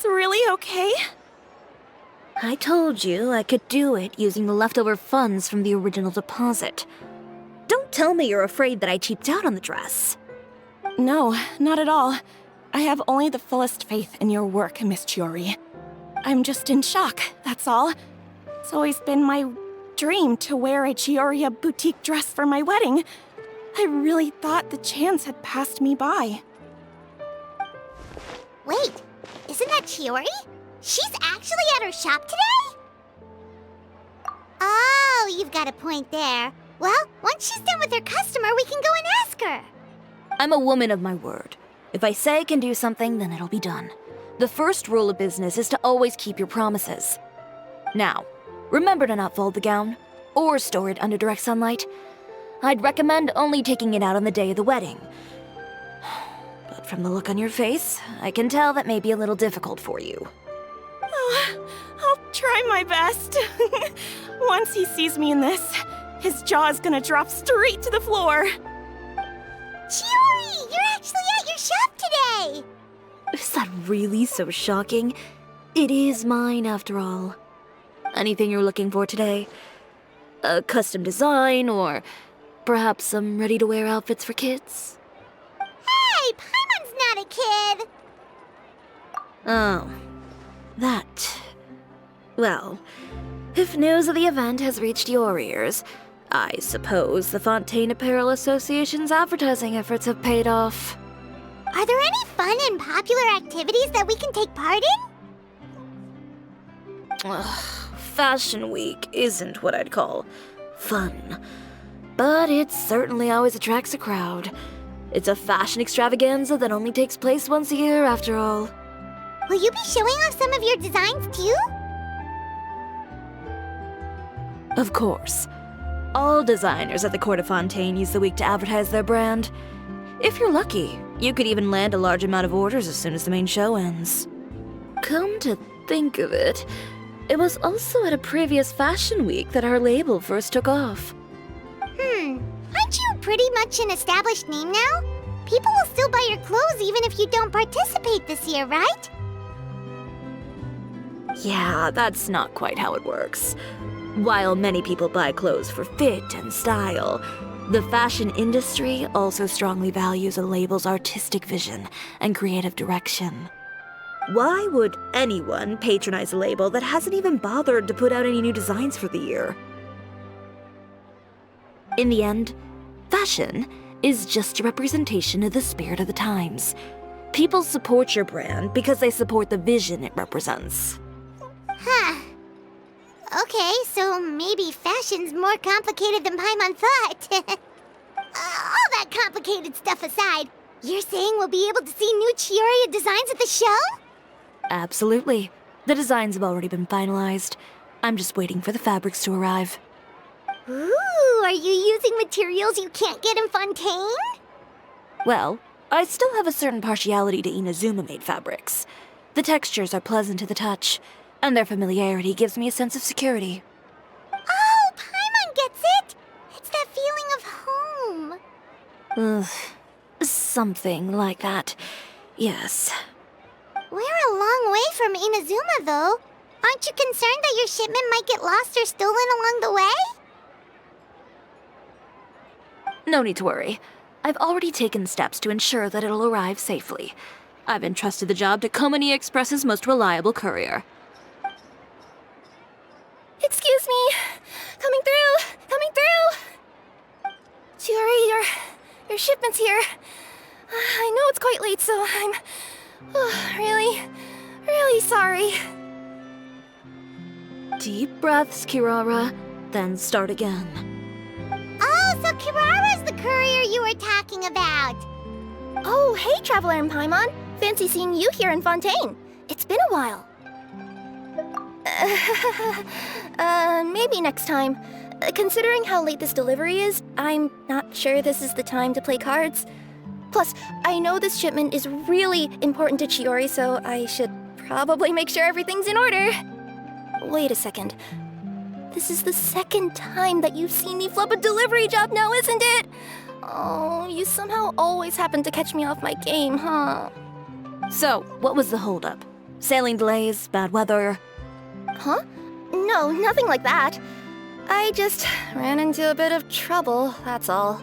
this really okay? I told you I could do it using the leftover funds from the original deposit. Don't tell me you're afraid that I cheaped out on the dress. No, not at all. I have only the fullest faith in your work, Miss Chiori. I'm just in shock, that's all. It's always been my dream to wear a Chioria boutique dress for my wedding. I really thought the chance had passed me by. Wait, isn't that Chiori? She's actually at her shop today? Oh, you've got a point there. Well, once she's done with her customer, we can go and ask her. I'm a woman of my word. If I say I can do something, then it'll be done. The first rule of business is to always keep your promises. Now, remember to not fold the gown, or store it under direct sunlight. I'd recommend only taking it out on the day of the wedding. But from the look on your face, I can tell that may be a little difficult for you. Oh, I'll try my best. Once he sees me in this, his jaw is gonna drop straight to the floor. Chiori, you're actually at your shop today! Is that really so shocking? It is mine, after all. Anything you're looking for today? A custom design, or perhaps some ready-to-wear outfits for kids? Hey, Paimon's not a kid! Oh, that. Well, if news of the event has reached your ears, I suppose the Fontaine Apparel Association's advertising efforts have paid off. Are there any fun and popular activities that we can take part in? Fashion Week isn't what I'd call fun, but it certainly always attracts a crowd. It's a fashion extravaganza that only takes place once a year, after all. Will you be showing off some of your designs too? Of course. All designers at the Court of Fontaine use the week to advertise their brand. If you're lucky, you could even land a large amount of orders as soon as the main show ends. Come to think of it, it was also at a previous fashion week that our label first took off. Aren't you pretty much an established name now? People will still buy your clothes even if you don't participate this year, right? Yeah, that's not quite how it works. While many people buy clothes for fit and style, the fashion industry also strongly values a label's artistic vision and creative direction. Why would anyone patronize a label that hasn't even bothered to put out any new designs for the year? In the end, fashion is just a representation of the spirit of the times. People support your brand because they support the vision it represents. Huh. Okay, so maybe fashion's more complicated than Paimon thought. All that complicated stuff aside, you're saying we'll be able to see new Chioria designs at the show? Absolutely. The designs have already been finalized. I'm just waiting for the fabrics to arrive. Ooh, are you using materials you can't get in Fontaine? Well, I still have a certain partiality to Inazuma-made fabrics. The textures are pleasant to the touch, and their familiarity gives me a sense of security. Oh, Paimon gets it! It's that feeling of home. Something like that. Yes. We're a long way from Inazuma, though. Aren't you concerned that your shipment might get lost or stolen along the way? No need to worry. I've already taken steps to ensure that it'll arrive safely. I've entrusted the job to Komani Express's most reliable courier. Excuse me! Coming through! Coming through! Chiori, your shipment's here. I know it's quite late, so I'm really sorry. Deep breaths, Kirara, then start again. Oh, so Kirara's the courier you were talking about. Oh, hey, Traveler and Paimon. Fancy seeing you here in Fontaine. It's been a while. Maybe next time. Considering how late this delivery is, I'm not sure this is the time to play cards. Plus, I know this shipment is really important to Chiori, so I should probably make sure everything's in order. Wait a second. This is the second time that you've seen me flub a delivery job now, isn't it? Oh, you somehow always happen to catch me off my game, huh? So, what was the holdup? Sailing delays, bad weather. Huh? No, nothing like that. I just ran into a bit of trouble, that's all.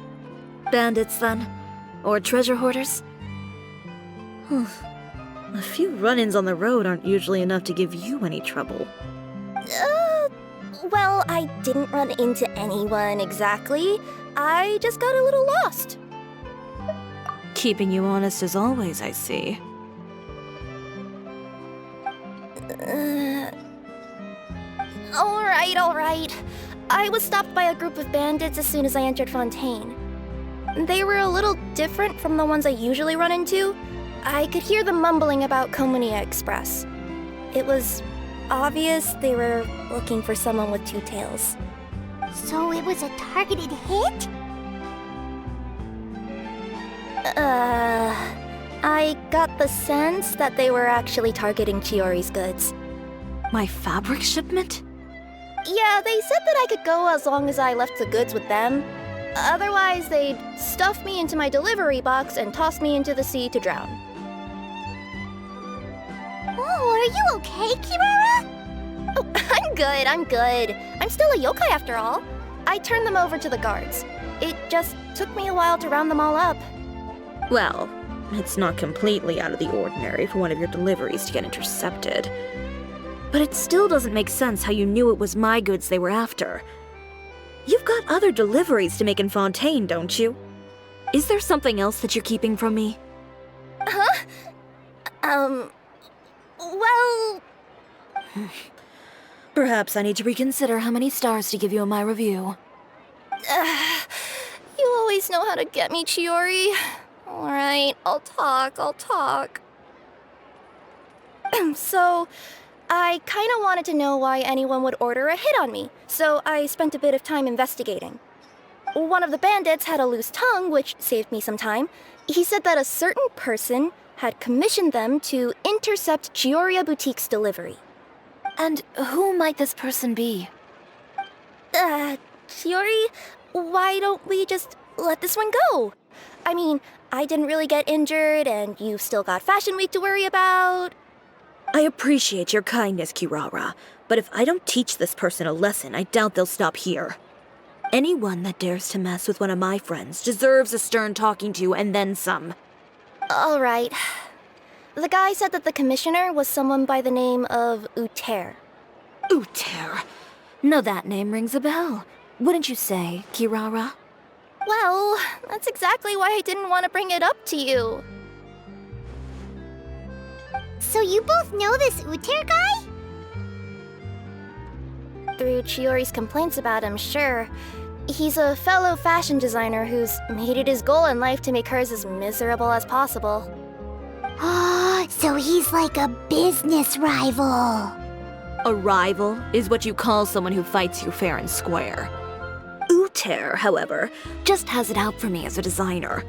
Bandits, then? Or treasure hoarders? A few run-ins on the road aren't usually enough to give you any trouble. Well, I didn't run into anyone exactly. I just got a little lost. Keeping you honest as always, I see. Alright. I was stopped by a group of bandits as soon as I entered Fontaine. They were a little different from the ones I usually run into. I could hear them mumbling about Komunia Express. It was obvious they were looking for someone with two tails. So it was a targeted hit? I got the sense that they were actually targeting Chiori's goods. My fabric shipment? Yeah, they said that I could go as long as I left the goods with them. Otherwise, they'd stuff me into my delivery box and toss me into the sea to drown. Oh, are you okay, Kirara? Oh, I'm good. I'm still a yokai after all. I turned them over to the guards. It just took me a while to round them all up. Well, it's not completely out of the ordinary for one of your deliveries to get intercepted. But it still doesn't make sense how you knew it was my goods they were after. You've got other deliveries to make in Fontaine, don't you? Is there something else that you're keeping from me? Huh? Well... Perhaps I need to reconsider how many stars to give you in my review. You always know how to get me, Chiori. Alright, I'll talk. So, I kinda wanted to know why anyone would order a hit on me, so I spent a bit of time investigating. One of the bandits had a loose tongue, which saved me some time. He said that a certain person had commissioned them to intercept Chioria Boutique's delivery. And who might this person be? Chiori, why don't we just let this one go? I mean, I didn't really get injured, and you've still got Fashion Week to worry about. I appreciate your kindness, Kirara, but if I don't teach this person a lesson, I doubt they'll stop here. Anyone that dares to mess with one of my friends deserves a stern talking to and then some. All right. The guy said that the commissioner was someone by the name of Uter. Uter. Now that name rings a bell. Wouldn't you say, Kirara? Well, that's exactly why I didn't want to bring it up to you. So you both know this Uter guy? Through Chiori's complaints about him, sure. He's a fellow fashion designer who's made it his goal in life to make hers as miserable as possible. Oh, so he's like a business rival. A rival is what you call someone who fights you fair and square. Uter, however, just has it out for me as a designer.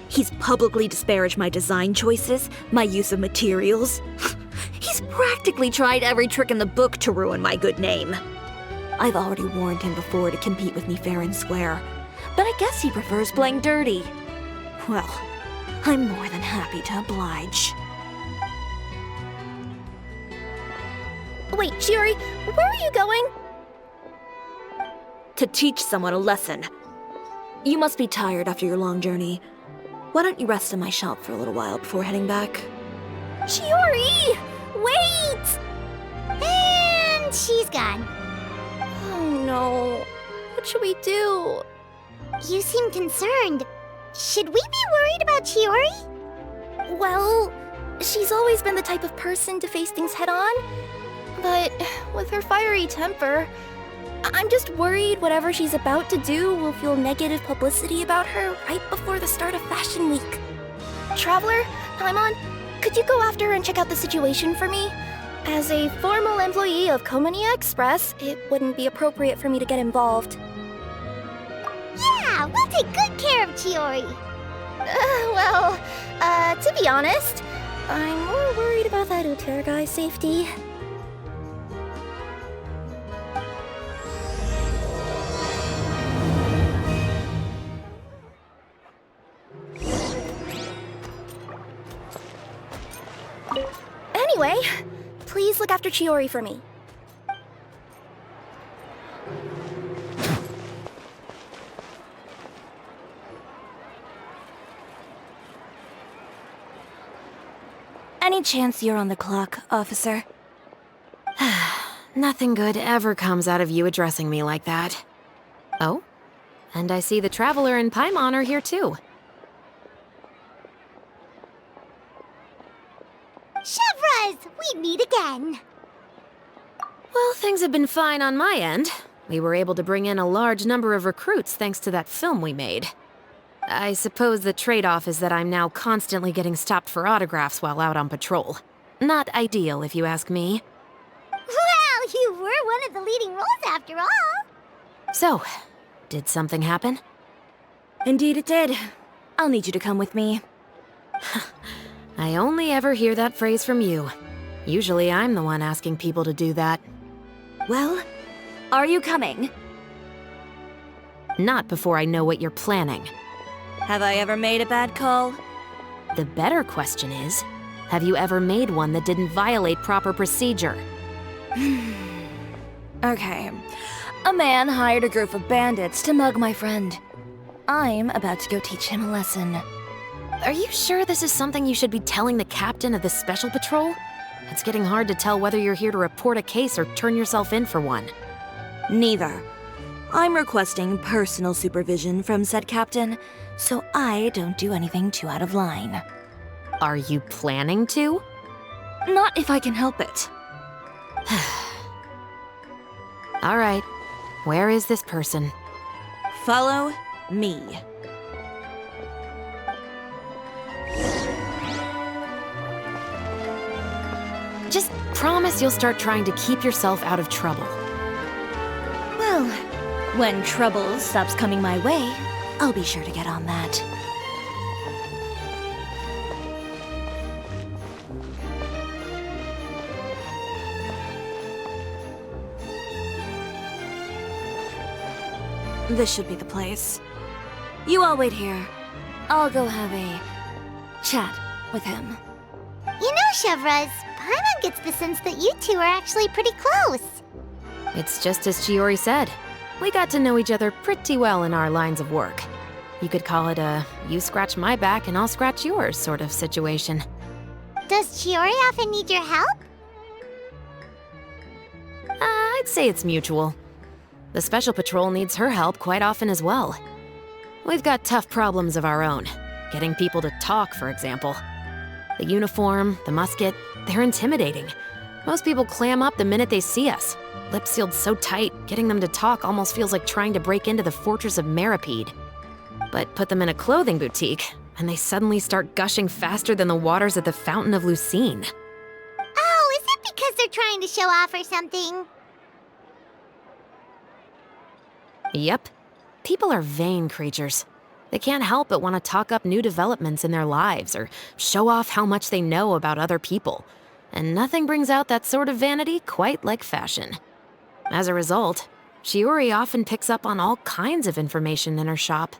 He's publicly disparaged my design choices, my use of materials. He's practically tried every trick in the book to ruin my good name. I've already warned him before to compete with me fair and square, but I guess he prefers playing dirty. Well, I'm more than happy to oblige. Wait, Chiori, where are you going? To teach someone a lesson. You must be tired after your long journey. Why don't you rest in my shop for a little while before heading back? Chiori! Wait! And she's gone. Oh no. What should we do? You seem concerned. Should we be worried about Chiori? Well, she's always been the type of person to face things head on. But with her fiery temper, I'm just worried whatever she's about to do will feel negative publicity about her right before the start of Fashion Week. Traveler, Paimon, could you go after her and check out the situation for me? As a formal employee of Komunia Express, it wouldn't be appropriate for me to get involved. Yeah, we'll take good care of Chiori. To be honest, I'm more worried about that Uter guy's safety. Anyway, please look after Chiori for me. Any chance you're on the clock, officer? Nothing good ever comes out of you addressing me like that. Oh, and I see the Traveler and Paimon are here too. Chevreuse, we meet again. Well, things have been fine on my end. We were able to bring in a large number of recruits thanks to that film we made. I suppose the trade-off is that I'm now constantly getting stopped for autographs while out on patrol. Not ideal, if you ask me. Well, you were one of the leading roles after all. So, did something happen? Indeed it did. I'll need you to come with me. I only ever hear that phrase from you. Usually I'm the one asking people to do that. Well, are you coming? Not before I know what you're planning. Have I ever made a bad call? The better question is, have you ever made one that didn't violate proper procedure? Okay. A man hired a group of bandits to mug my friend. I'm about to go teach him a lesson. Are you sure this is something you should be telling the captain of the Special Patrol? It's getting hard to tell whether you're here to report a case or turn yourself in for one. Neither. I'm requesting personal supervision from said captain, so I don't do anything too out of line. Are you planning to? Not if I can help it. All right. Where is this person? Follow me. Just promise you'll start trying to keep yourself out of trouble. Well, when trouble stops coming my way, I'll be sure to get on that. This should be the place. You all wait here. I'll go have a chat with him. You know, Chevreuse, Paimon gets the sense that you two are actually pretty close. It's just as Chiori said. We got to know each other pretty well in our lines of work. You could call it a you scratch my back and I'll scratch yours sort of situation. Does Chiori often need your help? I'd say it's mutual. The Special Patrol needs her help quite often as well. We've got tough problems of our own. Getting people to talk, for example. The uniform, the musket, they're intimidating. Most people clam up the minute they see us. Lips sealed so tight, getting them to talk almost feels like trying to break into the fortress of Meripede. But put them in a clothing boutique, and they suddenly start gushing faster than the waters at the Fountain of Lucine. Oh, is it because they're trying to show off or something? Yep. People are vain creatures. They can't help but want to talk up new developments in their lives or show off how much they know about other people. And nothing brings out that sort of vanity quite like fashion. As a result, Chiori often picks up on all kinds of information in her shop.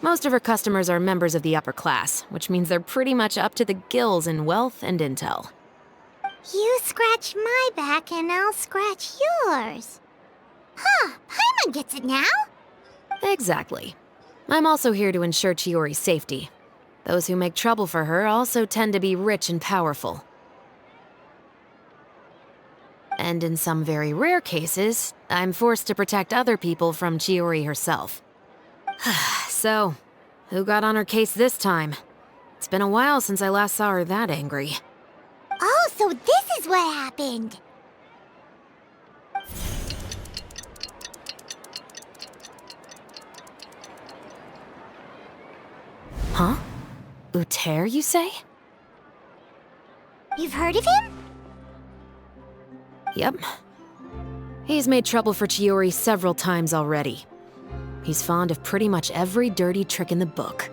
Most of her customers are members of the upper class, which means they're pretty much up to the gills in wealth and intel. You scratch my back and I'll scratch yours. Huh, Paimon gets it now? Exactly. I'm also here to ensure Chiori's safety. Those who make trouble for her also tend to be rich and powerful. And in some very rare cases, I'm forced to protect other people from Chiori herself. So, who got on her case this time? It's been a while since I last saw her that angry. Oh, so this is what happened. Huh? Uter, you say? You've heard of him? Yep. He's made trouble for Chiori several times already. He's fond of pretty much every dirty trick in the book.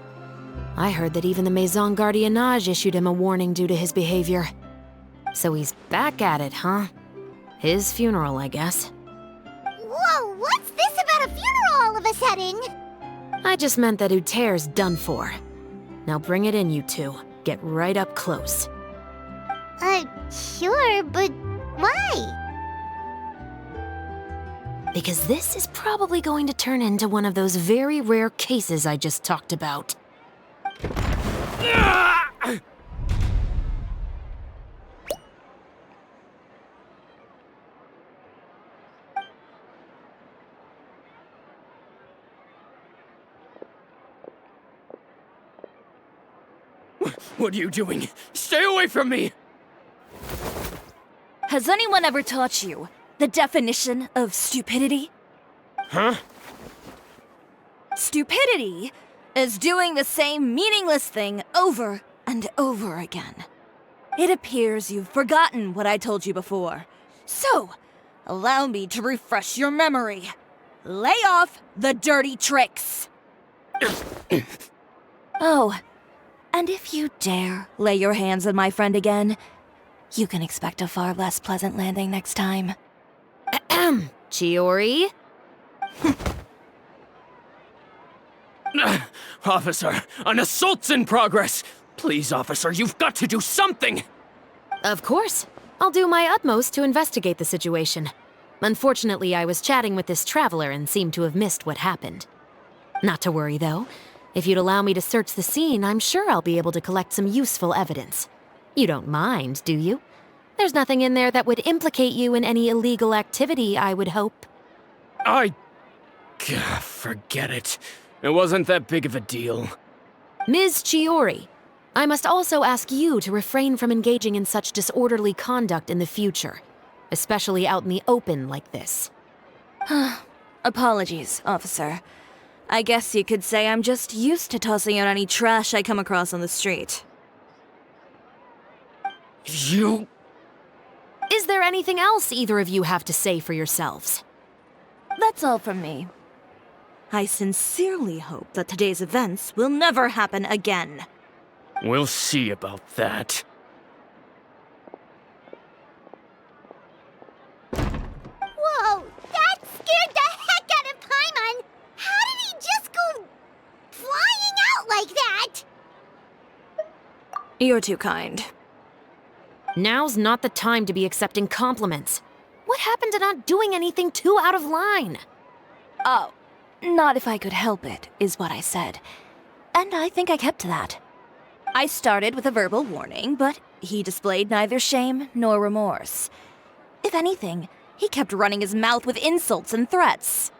I heard that even the Maison Gardiennage issued him a warning due to his behavior. So he's back at it, huh? His funeral, I guess. Whoa, what's this about a funeral all of a sudden? I just meant that Uter's done for. Now bring it in, you two. Get right up close. Sure, but Why? Because this is probably going to turn into one of those very rare cases I just talked about. What are you doing? Stay away from me! Has anyone ever taught you the definition of stupidity? Huh? Stupidity is doing the same meaningless thing over and over again. It appears you've forgotten what I told you before. So, allow me to refresh your memory. Lay off the dirty tricks! Oh, and if you dare lay your hands on my friend again, you can expect a far less pleasant landing next time. Ahem. Chiori? Officer, an assault's in progress! Please, officer, you've got to do something! Of course. I'll do my utmost to investigate the situation. Unfortunately, I was chatting with this traveler and seemed to have missed what happened. Not to worry, though. If you'd allow me to search the scene, I'm sure I'll be able to collect some useful evidence. You don't mind, do you? There's nothing in there that would implicate you in any illegal activity, I would hope. Forget it. It wasn't that big of a deal. Ms. Chiori, I must also ask you to refrain from engaging in such disorderly conduct in the future, especially out in the open like this. Apologies, officer. I guess you could say I'm just used to tossing out any trash I come across on the street. You... Is there anything else either of you have to say for yourselves? That's all from me. I sincerely hope that today's events will never happen again. We'll see about that. Whoa, that scared the heck out of Paimon! How did he just go flying out like that? You're too kind. Now's not the time to be accepting compliments. What happened to not doing anything too out of line? Oh, not if I could help it, is what I said. And I think I kept to that. I started with a verbal warning, but he displayed neither shame nor remorse. If anything, he kept running his mouth with insults and threats.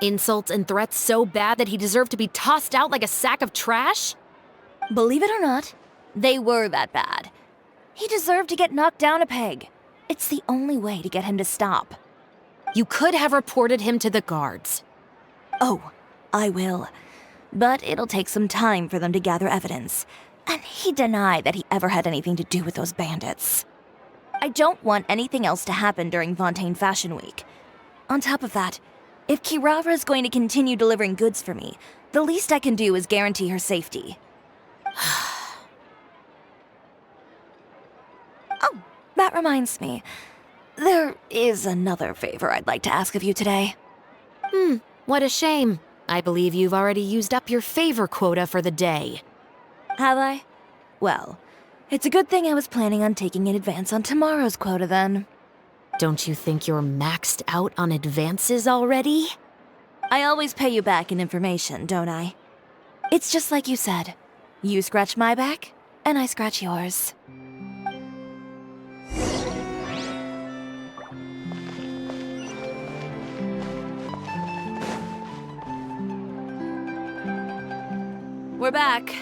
Insults and threats so bad that he deserved to be tossed out like a sack of trash? Believe it or not, they were that bad. He deserved to get knocked down a peg. It's the only way to get him to stop. You could have reported him to the guards. Oh, I will. But it'll take some time for them to gather evidence. And he denied that he ever had anything to do with those bandits. I don't want anything else to happen during Fontaine Fashion Week. On top of that, if Kirara is going to continue delivering goods for me, the least I can do is guarantee her safety. Oh, that reminds me. There is another favor I'd like to ask of you today. What a shame. I believe you've already used up your favor quota for the day. Have I? Well, it's a good thing I was planning on taking an advance on tomorrow's quota then. Don't you think you're maxed out on advances already? I always pay you back in information, don't I? It's just like you said. You scratch my back, and I scratch yours. We're back.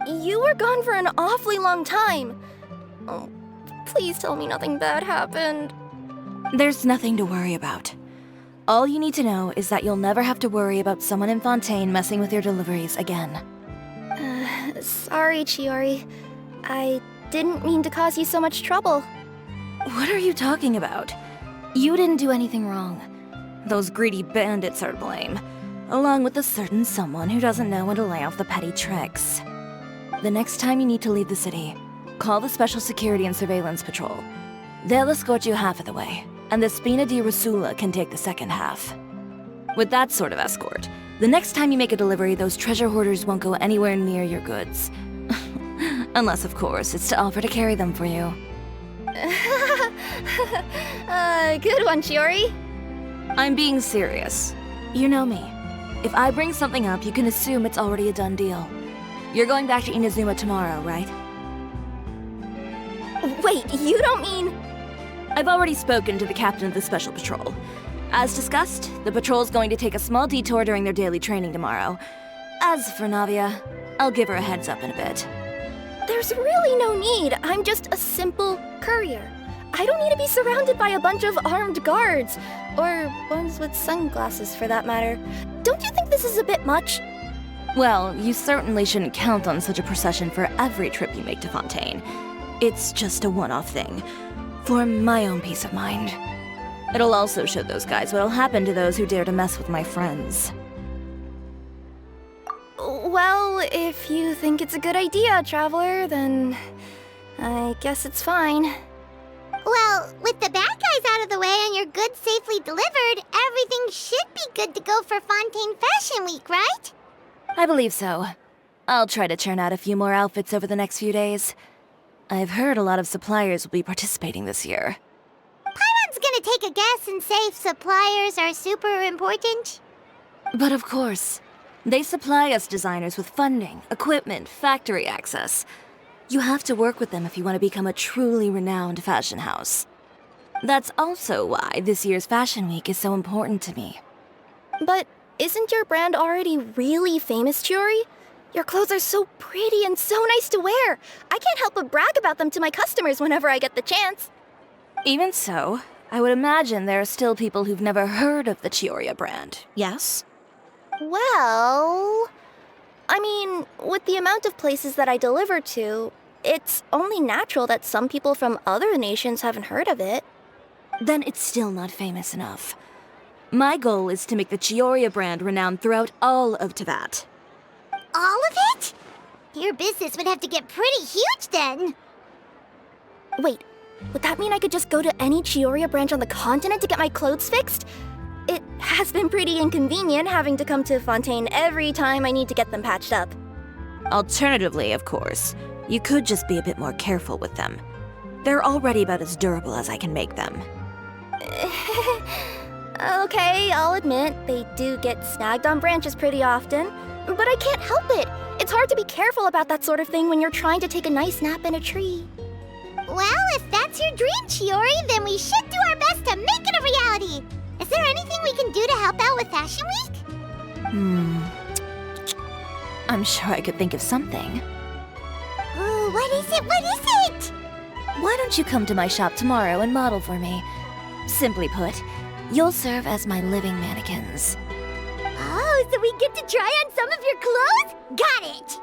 You were gone for an awfully long time. Oh, please tell me nothing bad happened. There's nothing to worry about. All you need to know is that you'll never have to worry about someone in Fontaine messing with your deliveries again. Sorry, Chiori. I didn't mean to cause you so much trouble. What are you talking about? You didn't do anything wrong. Those greedy bandits are to blame, along with a certain someone who doesn't know when to lay off the petty tricks. The next time you need to leave the city, call the Special Security and Surveillance Patrol. They'll escort you half of the way, and the Spina di Rosula can take the second half. With that sort of escort, the next time you make a delivery, those treasure hoarders won't go anywhere near your goods. Unless, of course, it's to offer to carry them for you. Good one, Chiori. I'm being serious. You know me. If I bring something up, you can assume it's already a done deal. You're going back to Inazuma tomorrow, right? Wait, you don't mean... I've already spoken to the captain of the Special Patrol. As discussed, the patrol's going to take a small detour during their daily training tomorrow. As for Navia, I'll give her a heads up in a bit. There's really no need. I'm just a simple courier. I don't need to be surrounded by a bunch of armed guards. Or ones with sunglasses, for that matter. Don't you think this is a bit much? Well, you certainly shouldn't count on such a procession for every trip you make to Fontaine. It's just a one-off thing, for my own peace of mind. It'll also show those guys what'll happen to those who dare to mess with my friends. Well, if you think it's a good idea, Traveler, then I guess it's fine. Well, with the bad guys out of the way and your goods safely delivered, everything should be good to go for Fontaine Fashion Week, right? I believe so. I'll try to churn out a few more outfits over the next few days. I've heard a lot of suppliers will be participating this year. Paimon's gonna take a guess and say suppliers are super important. But of course, they supply us designers with funding, equipment, factory access. You have to work with them if you want to become a truly renowned fashion house. That's also why this year's Fashion Week is so important to me. But isn't your brand already really famous, Chiori? Your clothes are so pretty and so nice to wear. I can't help but brag about them to my customers whenever I get the chance. Even so, I would imagine there are still people who've never heard of the Cisoria brand, yes? Well... I mean, with the amount of places that I deliver to, it's only natural that some people from other nations haven't heard of it. Then it's still not famous enough. My goal is to make the Cisoria brand renowned throughout all of Teyvat. All of it? Your business would have to get pretty huge then. Wait, would that mean I could just go to any Cisoria branch on the continent to get my clothes fixed? It has been pretty inconvenient having to come to Fontaine every time I need to get them patched up. Alternatively, of course, you could just be a bit more careful with them. They're already about as durable as I can make them. Okay, I'll admit, they do get snagged on branches pretty often, but I can't help it. It's hard to be careful about that sort of thing when you're trying to take a nice nap in a tree. Well, if that's your dream, Chiori, then we should do our best to make it a reality. Is there anything we can do to help out with Fashion Week? I'm sure I could think of something. Ooh, what is it? What is it? Why don't you come to my shop tomorrow and model for me? Simply put, you'll serve as my living mannequins. Oh, so we get to try on some of your clothes? Got it!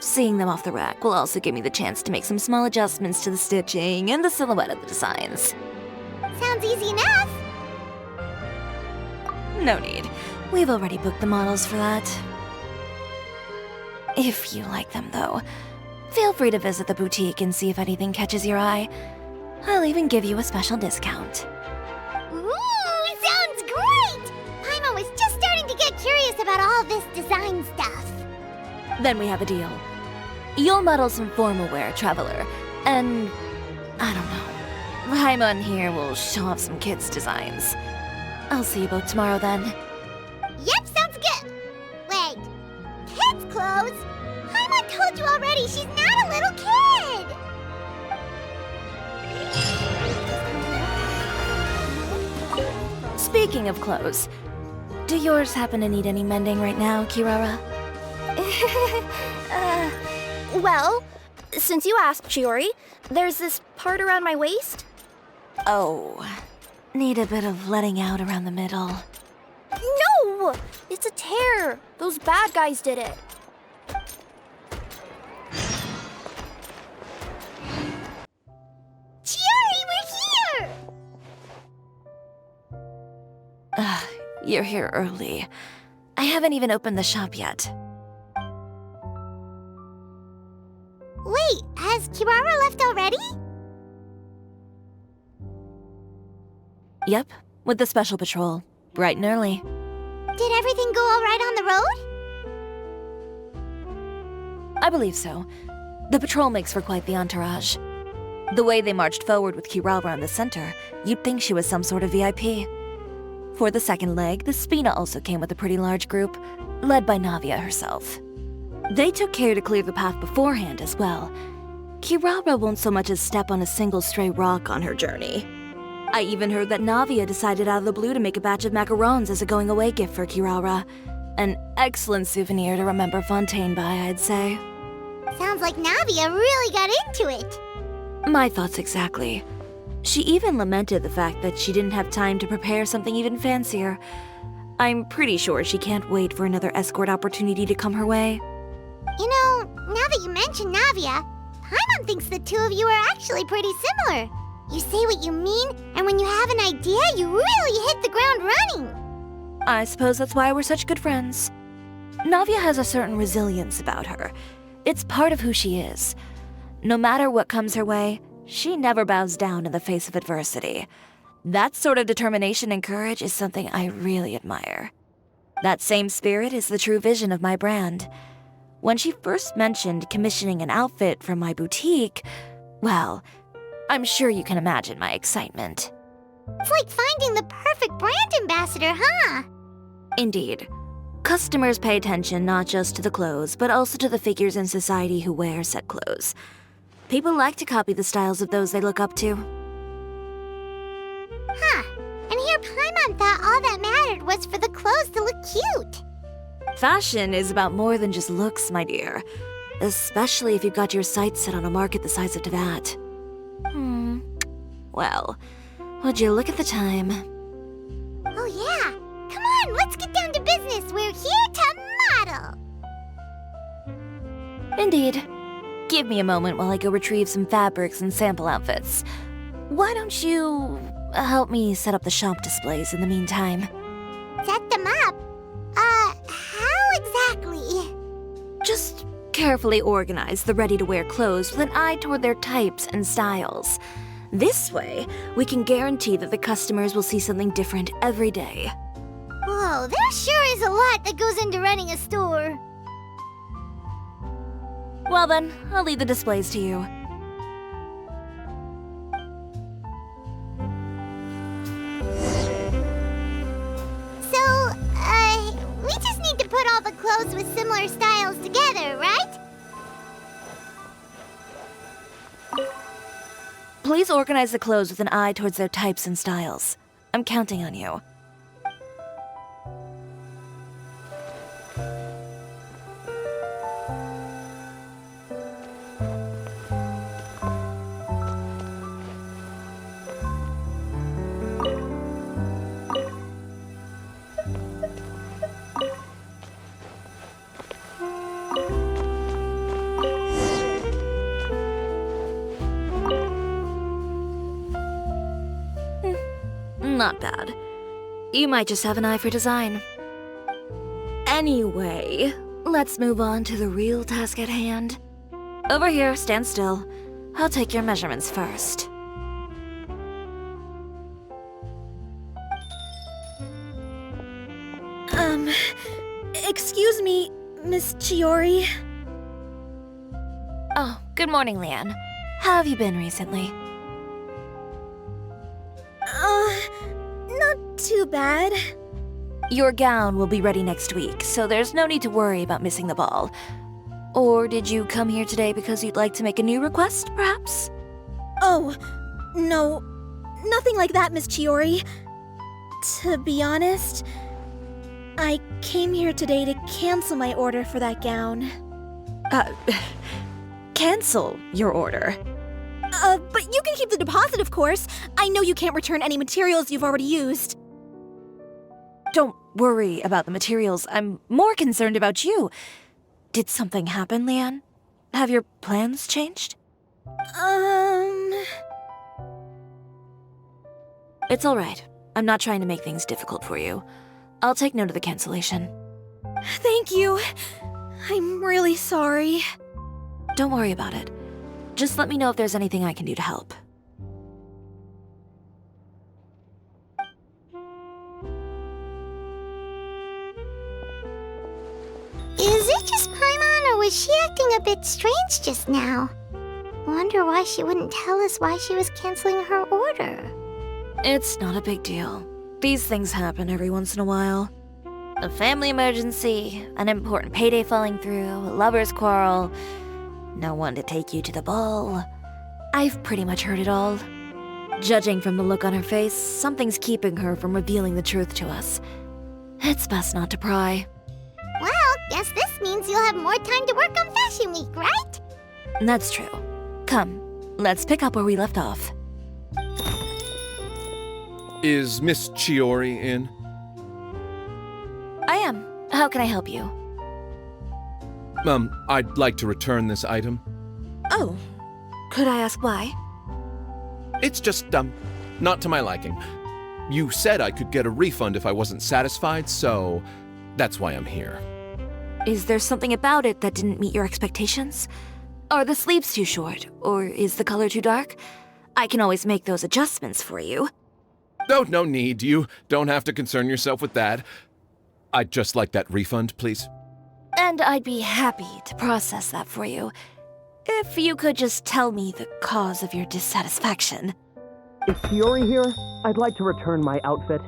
Seeing them off the rack will also give me the chance to make some small adjustments to the stitching and the silhouette of the designs. Sounds easy enough. No need. We've already booked the models for that. If you like them, though, feel free to visit the boutique and see if anything catches your eye. I'll even give you a special discount. Ooh, sounds great! Paimon was just starting to get curious about all this design stuff. Then we have a deal. You'll model some formal wear, Traveler, and... I don't know. Paimon here will show off some kids' designs. I'll see you both tomorrow then. Yep, sounds good. Wait, kids' clothes? Paimon told you already she's not a little kid. Speaking of clothes, do yours happen to need any mending right now, Kirara? Well, since you asked, Chiori, there's this part around my waist. Oh, need a bit of letting out around the middle. No! It's a tear. Those bad guys did it. Chiori, we're here! You're here early. I haven't even opened the shop yet. Wait, has Kirara left already? Yep, with the special patrol. Bright and early. Did everything go all right on the road? I believe so. The patrol makes for quite the entourage. The way they marched forward with Kirara in the center, you'd think she was some sort of VIP. For the second leg, the Spina also came with a pretty large group, led by Navia herself. They took care to clear the path beforehand as well. Kirara won't so much as step on a single stray rock on her journey. I even heard that Navia decided out of the blue to make a batch of macarons as a going-away gift for Kirara. An excellent souvenir to remember Fontaine by, I'd say. Sounds like Navia really got into it. My thoughts exactly. She even lamented the fact that she didn't have time to prepare something even fancier. I'm pretty sure she can't wait for another escort opportunity to come her way. You know, now that you mention Navia, Paimon thinks the two of you are actually pretty similar. You say what you mean, and when you have an idea, you really hit the ground running. I suppose that's why we're such good friends. Navia has a certain resilience about her. It's part of who she is. No matter what comes her way, she never bows down in the face of adversity. That sort of determination and courage is something I really admire. That same spirit is the true vision of my brand. When she first mentioned commissioning an outfit from my boutique, well, I'm sure you can imagine my excitement. It's like finding the perfect brand ambassador, huh? Indeed. Customers pay attention not just to the clothes, but also to the figures in society who wear said clothes. People like to copy the styles of those they look up to. Huh. And here Paimon thought all that mattered was for the clothes to look cute. Fashion is about more than just looks, my dear. Especially if you've got your sights set on a market the size of Teyvat. Well, would you look at the time? Oh yeah. Come on, let's get down to business. We're here to model. Indeed. Give me a moment while I go retrieve some fabrics and sample outfits. Why don't you help me set up the shop displays in the meantime? Set them up? How exactly? Just carefully organize the ready-to-wear clothes with an eye toward their types and styles. This way, we can guarantee that the customers will see something different every day. Whoa, there sure is a lot that goes into running a store. Well then, I'll leave the displays to you. So, we just need to put all the clothes with similar styles together, right? Please organize the clothes with an eye towards their types and styles. I'm counting on you. Not bad. You might just have an eye for design. Anyway, let's move on to the real task at hand. Over here, stand still. I'll take your measurements first. Excuse me, Miss Chiori. Oh, good morning, Leanne. How have you been recently? Not too bad. Your gown will be ready next week, so there's no need to worry about missing the ball. Or did you come here today because you'd like to make a new request, perhaps? Oh, no. Nothing like that, Miss Chiori. To be honest, I came here today to cancel my order for that gown. Cancel your order. But you can keep the deposit, of course. I know you can't return any materials you've already used. Don't worry about the materials. I'm more concerned about you. Did something happen, Leanne? Have your plans changed? It's all right. I'm not trying to make things difficult for you. I'll take note of the cancellation. Thank you. I'm really sorry. Don't worry about it. Just let me know if there's anything I can do to help. Is it just Paimon, or was she acting a bit strange just now? Wonder why she wouldn't tell us why she was canceling her order. It's not a big deal. These things happen every once in a while. A family emergency, an important payday falling through, a lover's quarrel, no one to take you to the ball. I've pretty much heard it all. Judging from the look on her face, something's keeping her from revealing the truth to us. It's best not to pry. Well, guess this means you'll have more time to work on Fashion Week, right? That's true. Come, let's pick up where we left off. Is Miss Chiori in? I am. How can I help you? I'd like to return this item. Oh, could I ask why? It's just, not to my liking. You said I could get a refund if I wasn't satisfied, so that's why I'm here. Is there something about it that didn't meet your expectations? Are the sleeves too short, or is the color too dark? I can always make those adjustments for you. Oh, no need. You don't have to concern yourself with that. I'd just like that refund, please. And I'd be happy to process that for you. If you could just tell me the cause of your dissatisfaction. Is Ciori here? I'd like to return my outfit.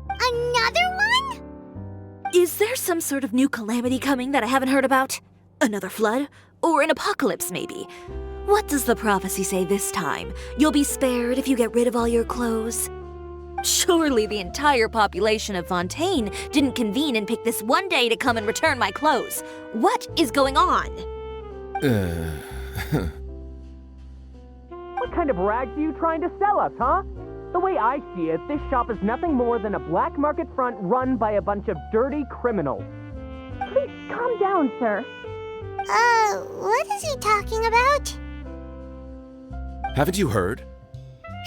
Another one? Is there some sort of new calamity coming that I haven't heard about? Another flood? Or an apocalypse, maybe? What does the prophecy say this time? You'll be spared if you get rid of all your clothes? Surely the entire population of Fontaine didn't convene and pick this one day to come and return my clothes. What is going on? What kind of rags are you trying to sell us, huh? The way I see it, this shop is nothing more than a black market front run by a bunch of dirty criminals. Please calm down, sir. What is he talking about? Haven't you heard?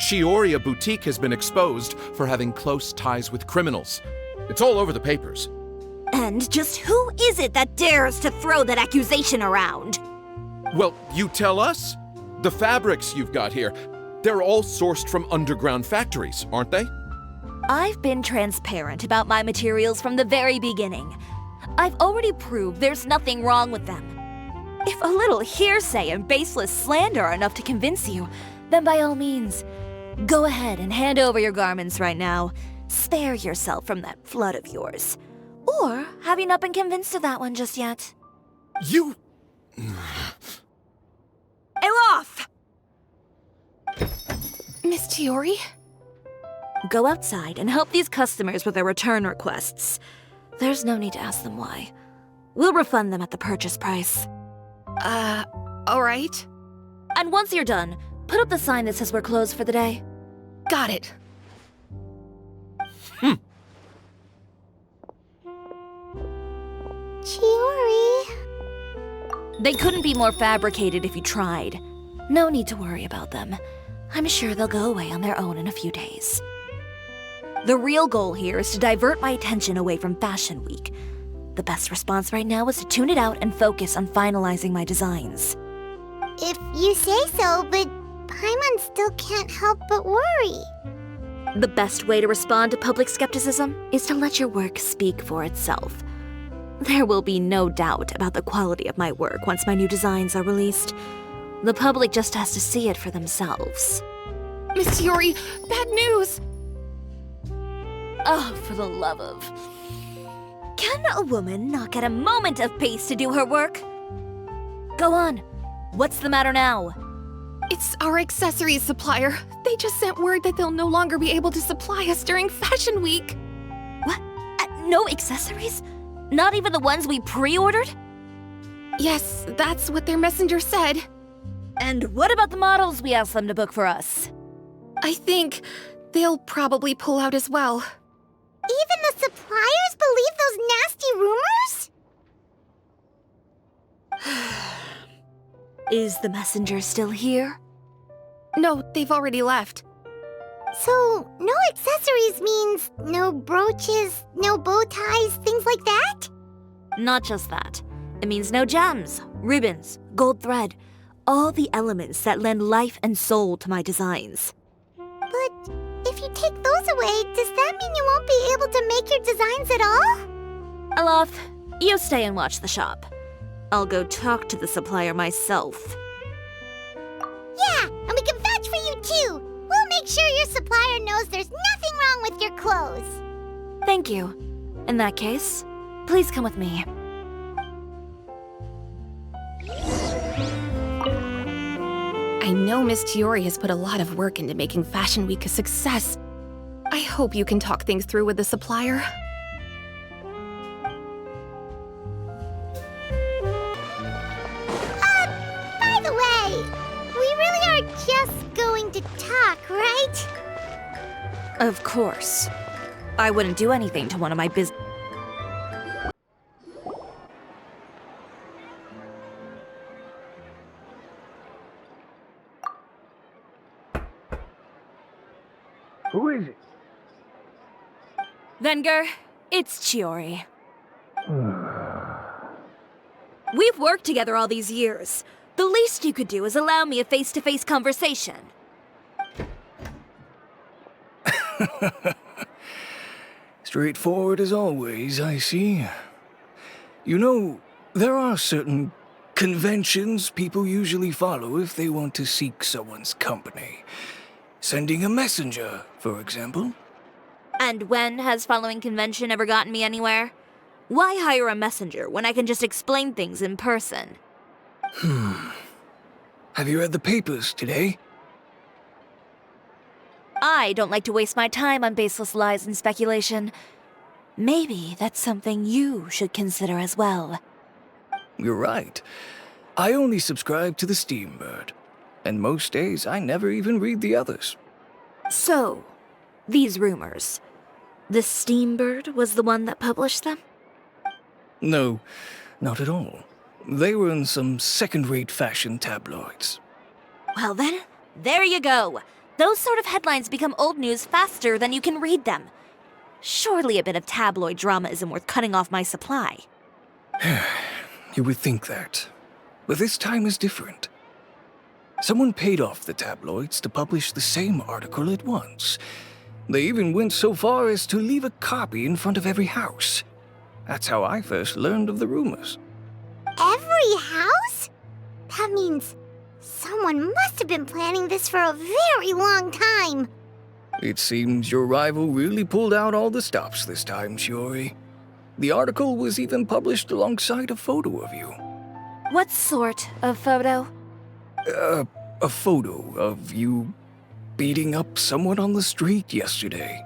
Chiori Boutique has been exposed for having close ties with criminals. It's all over the papers. And just who is it that dares to throw that accusation around? Well, you tell us. The fabrics you've got here, they're all sourced from underground factories, aren't they? I've been transparent about my materials from the very beginning. I've already proved there's nothing wrong with them. If a little hearsay and baseless slander are enough to convince you, then by all means, go ahead and hand over your garments right now. Spare yourself from that flood of yours. Or have you not been convinced of that one just yet? You... Elof! Miss Chiori? Go outside and help these customers with their return requests. There's no need to ask them why. We'll refund them at the purchase price. Alright. And once you're done, put up the sign that says we're closed for the day. Got it. Chiori. They couldn't be more fabricated if you tried. No need to worry about them. I'm sure they'll go away on their own in a few days. The real goal here is to divert my attention away from Fashion Week. The best response right now is to tune it out and focus on finalizing my designs. If you say so, but Paimon still can't help but worry. The best way to respond to public skepticism is to let your work speak for itself. There will be no doubt about the quality of my work once my new designs are released. The public just has to see it for themselves. Miss Chiori, bad news! Oh, for the love of... Can a woman not get a moment of peace to do her work? Go on. What's the matter now? It's our accessories supplier. They just sent word that they'll no longer be able to supply us during Fashion Week. What? No accessories? Not even the ones we pre-ordered? Yes, that's what their messenger said. And what about the models we asked them to book for us? I think they'll probably pull out as well. Even the suppliers believe those nasty rumors? Is the messenger still here? No, they've already left. So, no accessories means no brooches, no bow ties, things like that? Not just that. It means no gems, ribbons, gold thread, all the elements that lend life and soul to my designs. But if you take those away, does that mean you won't be able to make your designs at all? Alof, You stay and watch the shop. I'll go talk to the supplier myself. Yeah, and we can vouch for you too. We'll make sure your supplier knows there's nothing wrong with your clothes. Thank you. In that case, please come with me. I know Miss Chiori has put a lot of work into making Fashion Week a success. I hope you can talk things through with the supplier. By the way, we really are just going to talk, right? Of course. I wouldn't do anything to one of my business. Who is it? Venger, it's Chiori. We've worked together all these years. The least you could do is allow me a face-to-face conversation. Straightforward as always, I see. You know, there are certain conventions people usually follow if they want to seek someone's company. Sending a messenger, for example. And when has following convention ever gotten me anywhere? Why hire a messenger when I can just explain things in person? Have you read the papers today? I don't like to waste my time on baseless lies and speculation. Maybe that's something you should consider as well. You're right. I only subscribe to the Steambird. And most days I never even read the others. So, these rumors. The Steambird was the one that published them? No, not at all. They were in some second-rate fashion tabloids. Well then, there you go. Those sort of headlines become old news faster than you can read them. Surely a bit of tabloid drama isn't worth cutting off my supply. You would think that. But this time is different. Someone paid off the tabloids to publish the same article at once. They even went so far as to leave a copy in front of every house. That's how I first learned of the rumors. Every house? That means someone must have been planning this for a very long time. It seems your rival really pulled out all the stops this time, Chiori. The article was even published alongside a photo of you. What sort of photo? A photo of you beating up someone on the street yesterday.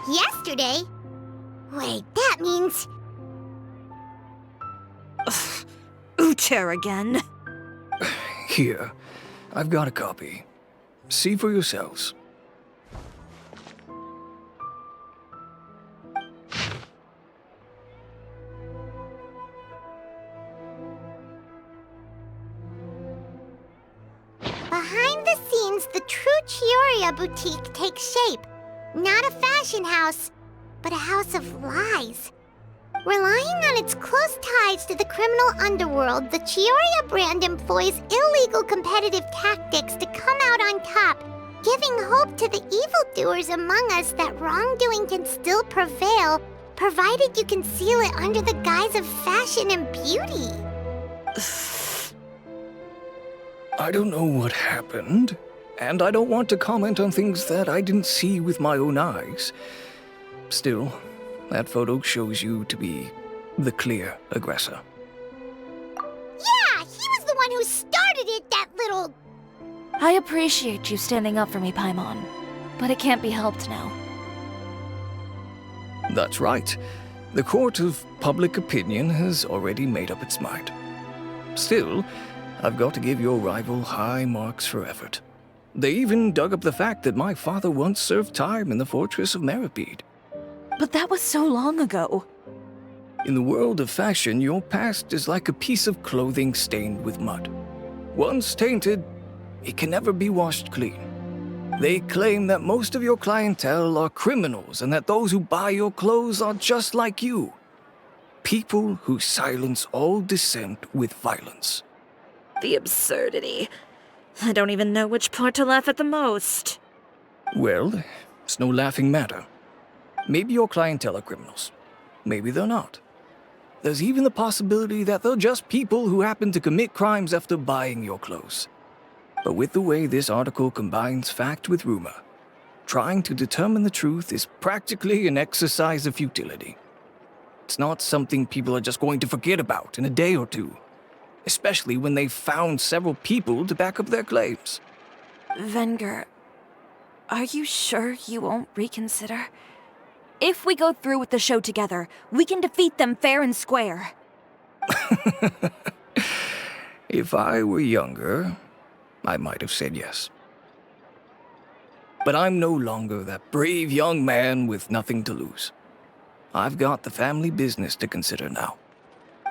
Yesterday? Wait, that means... Ucher again. Here, I've got a copy. See for yourselves. Behind the scenes, the true Chioria boutique takes shape. Not a fashion house, but a house of lies. Relying on its close ties to the criminal underworld, the Chioria brand employs illegal competitive tactics to come out on top, giving hope to the evildoers among us that wrongdoing can still prevail, provided you conceal it under the guise of fashion and beauty. I don't know what happened, and I don't want to comment on things that I didn't see with my own eyes. Still, that photo shows you to be the clear aggressor. Yeah, he was the one who started it, that little... I appreciate you standing up for me, Paimon, but it can't be helped now. That's right. The court of public opinion has already made up its mind. Still, I've got to give your rival high marks for effort. They even dug up the fact that my father once served time in the fortress of Meripede. But that was so long ago. In the world of fashion, your past is like a piece of clothing stained with mud. Once tainted, it can never be washed clean. They claim that most of your clientele are criminals and that those who buy your clothes are just like you. People who silence all dissent with violence. The absurdity. I don't even know which part to laugh at the most. Well, it's no laughing matter. Maybe your clientele are criminals. Maybe they're not. There's even the possibility that they're just people who happen to commit crimes after buying your clothes. But with the way this article combines fact with rumor, trying to determine the truth is practically an exercise of futility. It's not something people are just going to forget about in a day or two, especially when they've found several people to back up their claims. Venger, are you sure you won't reconsider? If we go through with the show together, we can defeat them fair and square. If I were younger, I might have said yes. But I'm no longer that brave young man with nothing to lose. I've got the family business to consider now.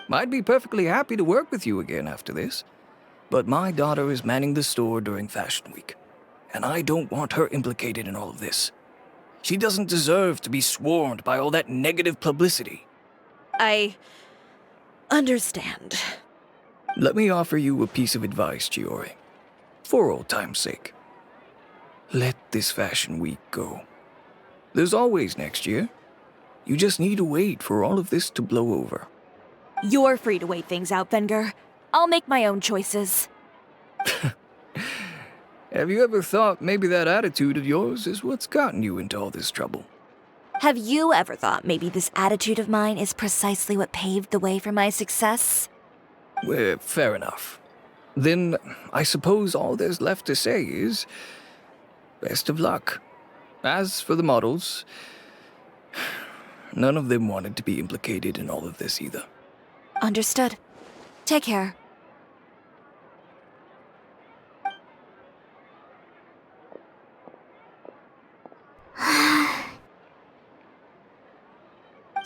I'd be perfectly happy to work with you again after this, but my daughter is manning the store during Fashion Week, and I don't want her implicated in all of this. She doesn't deserve to be swarmed by all that negative publicity. I understand. Let me offer you a piece of advice, Chiori. For old time's sake. Let this Fashion Week go. There's always next year. You just need to wait for all of this to blow over. You're free to wait things out, Venger. I'll make my own choices. Have you ever thought maybe that attitude of yours is what's gotten you into all this trouble? Have you ever thought maybe this attitude of mine is precisely what paved the way for my success? Well, fair enough. Then I suppose all there's left to say is, best of luck. As for the models, none of them wanted to be implicated in all of this either. Understood. Take care.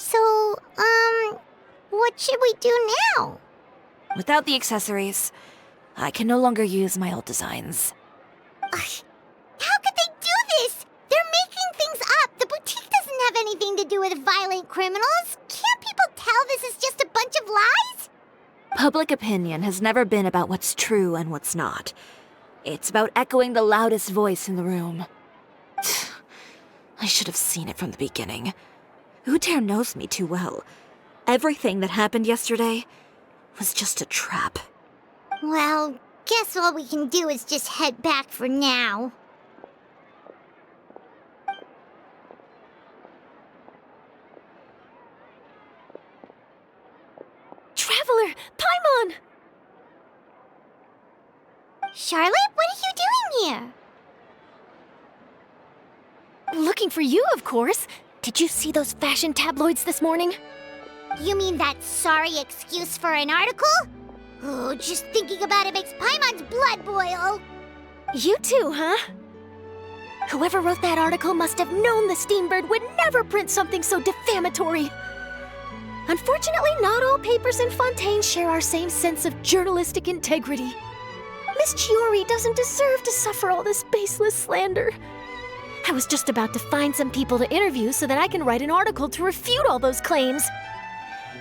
So, what should we do now? Without the accessories, I can no longer use my old designs. How could they do this? They're making things up. The boutique doesn't have anything to do with violent criminals. Can't people tell this is just a bunch of lies? Public opinion has never been about what's true and what's not. It's about echoing the loudest voice in the room. I should have seen it from the beginning. Uter knows me too well. Everything that happened yesterday was just a trap. Well, guess all we can do is just head back for now. Traveler! Paimon! Charlotte, what are you doing here? Looking for you, of course. Did you see those fashion tabloids this morning? You mean that sorry excuse for an article? Oh, just thinking about it makes Paimon's blood boil. You too, huh? Whoever wrote that article must have known the Steambird would never print something so defamatory. Unfortunately, not all papers in Fontaine share our same sense of journalistic integrity. Miss Chiori doesn't deserve to suffer all this baseless slander. I was just about to find some people to interview so that I can write an article to refute all those claims.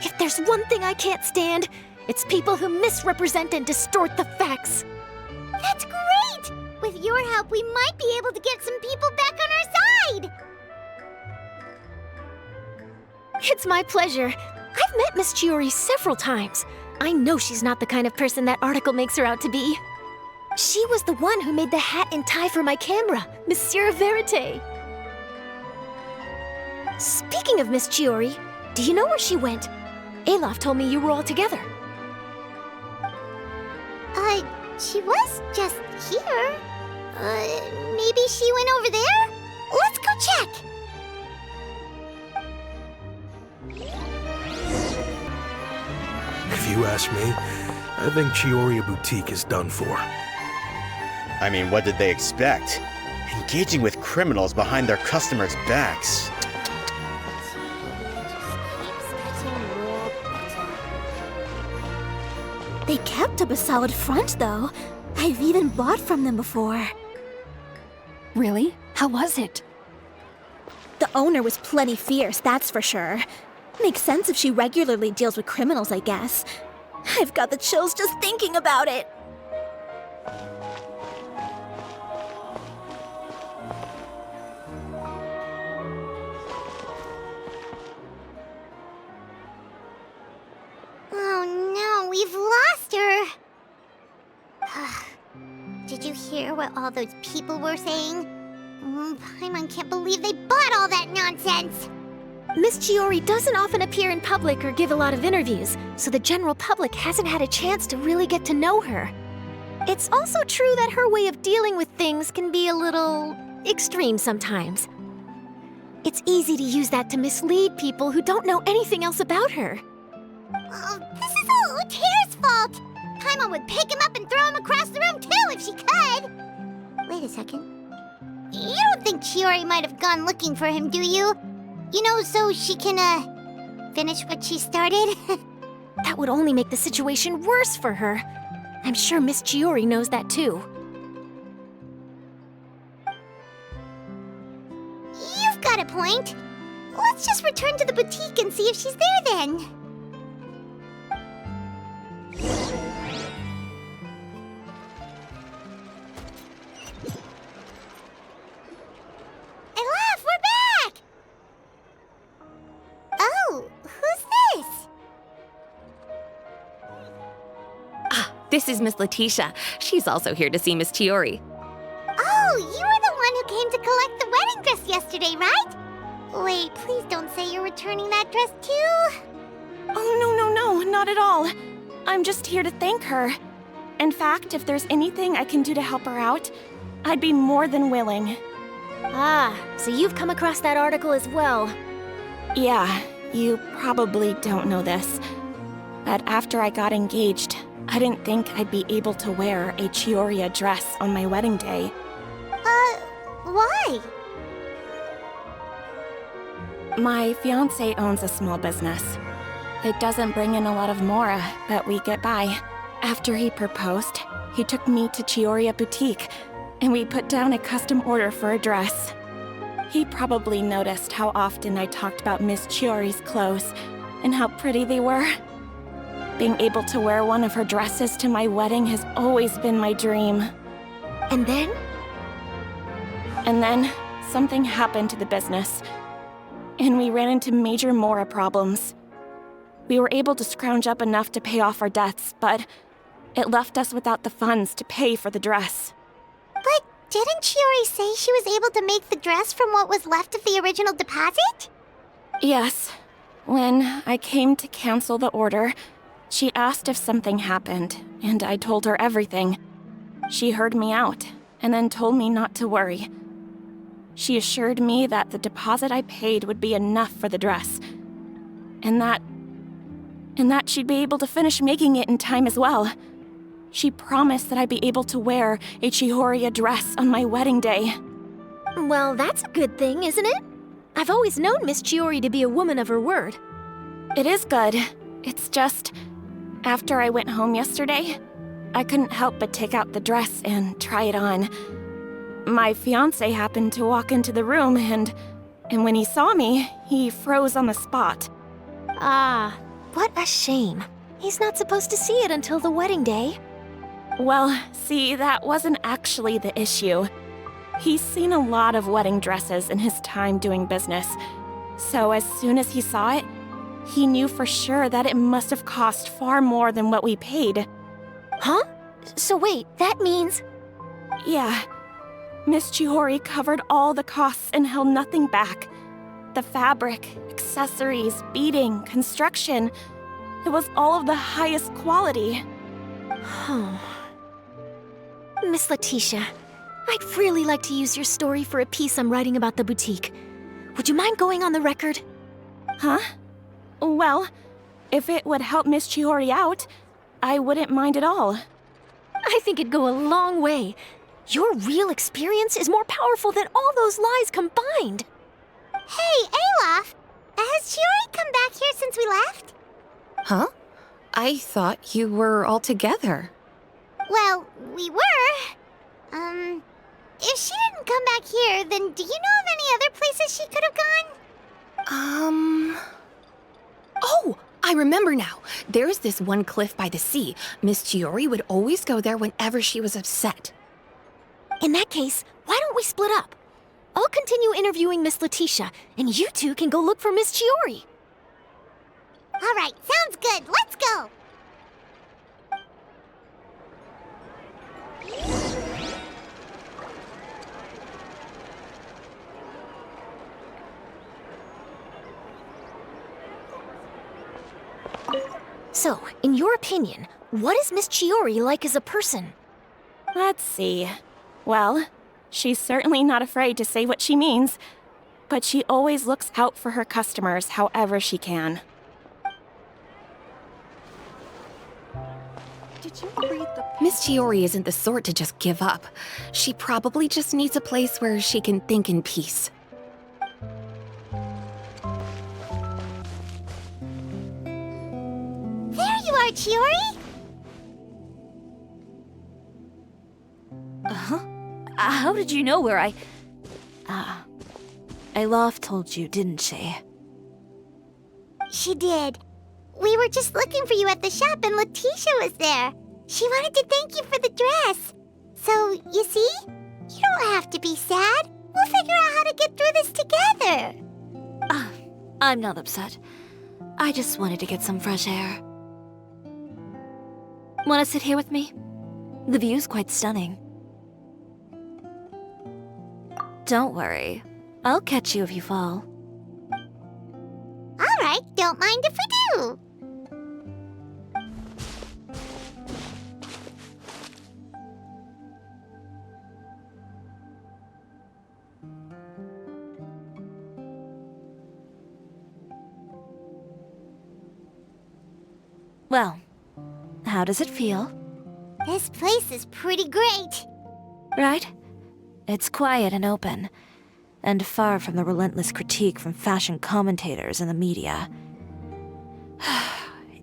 If there's one thing I can't stand, it's people who misrepresent and distort the facts. That's great! With your help, we might be able to get some people back on our side! It's my pleasure. I've met Miss Chiori several times. I know she's not the kind of person that article makes her out to be. She was the one who made the hat and tie for my camera, Monsieur Verite. Speaking of Miss Chiori, do you know where she went? Alof told me you were all together. She was just here. Maybe she went over there? Let's go check! If you ask me, I think Chiori Boutique is done for. I mean, what did they expect? Engaging with criminals behind their customers' backs. They kept up a solid front, though. I've even bought from them before. Really? How was it? The owner was plenty fierce, that's for sure. Makes sense if she regularly deals with criminals, I guess. I've got the chills just thinking about it. what all those people were saying. Paimon can't believe they bought all that nonsense. Miss Chiori doesn't often appear in public or give a lot of interviews, so the general public hasn't had a chance to really get to know her. It's also true that her way of dealing with things can be a little extreme sometimes. It's easy to use that to mislead people who don't know anything else about her. Oh, this is all Utear's fault. Paimon would pick him up and throw him across the room too if she could. Wait a second. You don't think Chiori might have gone looking for him, do you? You know, so she can, finish what she started? That would only make the situation worse for her. I'm sure Miss Chiori knows that too. You've got a point. Let's just return to the boutique and see if she's there then. Elaf, we're back! Oh, who's this? This is Miss Letitia. She's also here to see Miss Chiori. Oh, you were the one who came to collect the wedding dress yesterday, right? Wait, please don't say you're returning that dress too. Oh, no, not at all. I'm just here to thank her. In fact, if there's anything I can do to help her out, I'd be more than willing. Ah, so you've come across that article as well. Yeah, you probably don't know this, but after I got engaged, I didn't think I'd be able to wear a Chioria dress on my wedding day. Why? My fiancé owns a small business. It doesn't bring in a lot of mora, but we get by. After he proposed, he took me to Chioria Boutique, and we put down a custom order for a dress. He probably noticed how often I talked about Miss Chiori's clothes and how pretty they were. Being able to wear one of her dresses to my wedding has always been my dream. And then? And then, something happened to the business, and we ran into major mora problems. We were able to scrounge up enough to pay off our debts, but it left us without the funds to pay for the dress. But didn't Chiori say she was able to make the dress from what was left of the original deposit? Yes. When I came to cancel the order, she asked if something happened, and I told her everything. She heard me out, and then told me not to worry. She assured me that the deposit I paid would be enough for the dress, and that she'd be able to finish making it in time as well. She promised that I'd be able to wear a Chioria dress on my wedding day. Well, that's a good thing, isn't it? I've always known Miss Chiori to be a woman of her word. It is good. It's just, after I went home yesterday, I couldn't help but take out the dress and try it on. My fiancé happened to walk into the room, and when he saw me, he froze on the spot. Ah, what a shame. He's not supposed to see it until the wedding day. Well, see, that wasn't actually the issue. He's seen a lot of wedding dresses in his time doing business, so as soon as he saw it, he knew for sure that it must have cost far more than what we paid. Huh? So wait, that means... Yeah. Miss Chiori covered all the costs and held nothing back. The fabric, accessories, beading, construction. It was all of the highest quality. Miss Letitia, I'd really like to use your story for a piece I'm writing about the boutique. Would you mind going on the record? Huh? Well, if it would help Miss Chiori out, I wouldn't mind at all. I think it'd go a long way. Your real experience is more powerful than all those lies combined. Hey, Olaf! Has Chiori come back here since we left? Huh? I thought you were all together. Well, we were. If she didn't come back here, then do you know of any other places she could have gone? Oh, I remember now. There's this one cliff by the sea. Miss Chiori would always go there whenever she was upset. In that case, why don't we split up? I'll continue interviewing Miss Letitia, and you two can go look for Miss Chiori. All right, sounds good. Let's go. So, in your opinion, what is Miss Chiori like as a person? Let's see. Well, she's certainly not afraid to say what she means, but she always looks out for her customers however she can. Miss Chiori isn't the sort to just give up. She probably just needs a place where she can think in peace. There you are, Chiori! How did you know where Aloft told you, didn't she? She did. We were just looking for you at the shop and Letitia was there. She wanted to thank you for the dress. So, you see? You don't have to be sad. We'll figure out how to get through this together. I'm not upset. I just wanted to get some fresh air. Want to sit here with me? The view's quite stunning. Don't worry. I'll catch you if you fall. All right, don't mind if we do. Well, how does it feel? This place is pretty great. Right? It's quiet and open, and far from the relentless critique from fashion commentators and the media.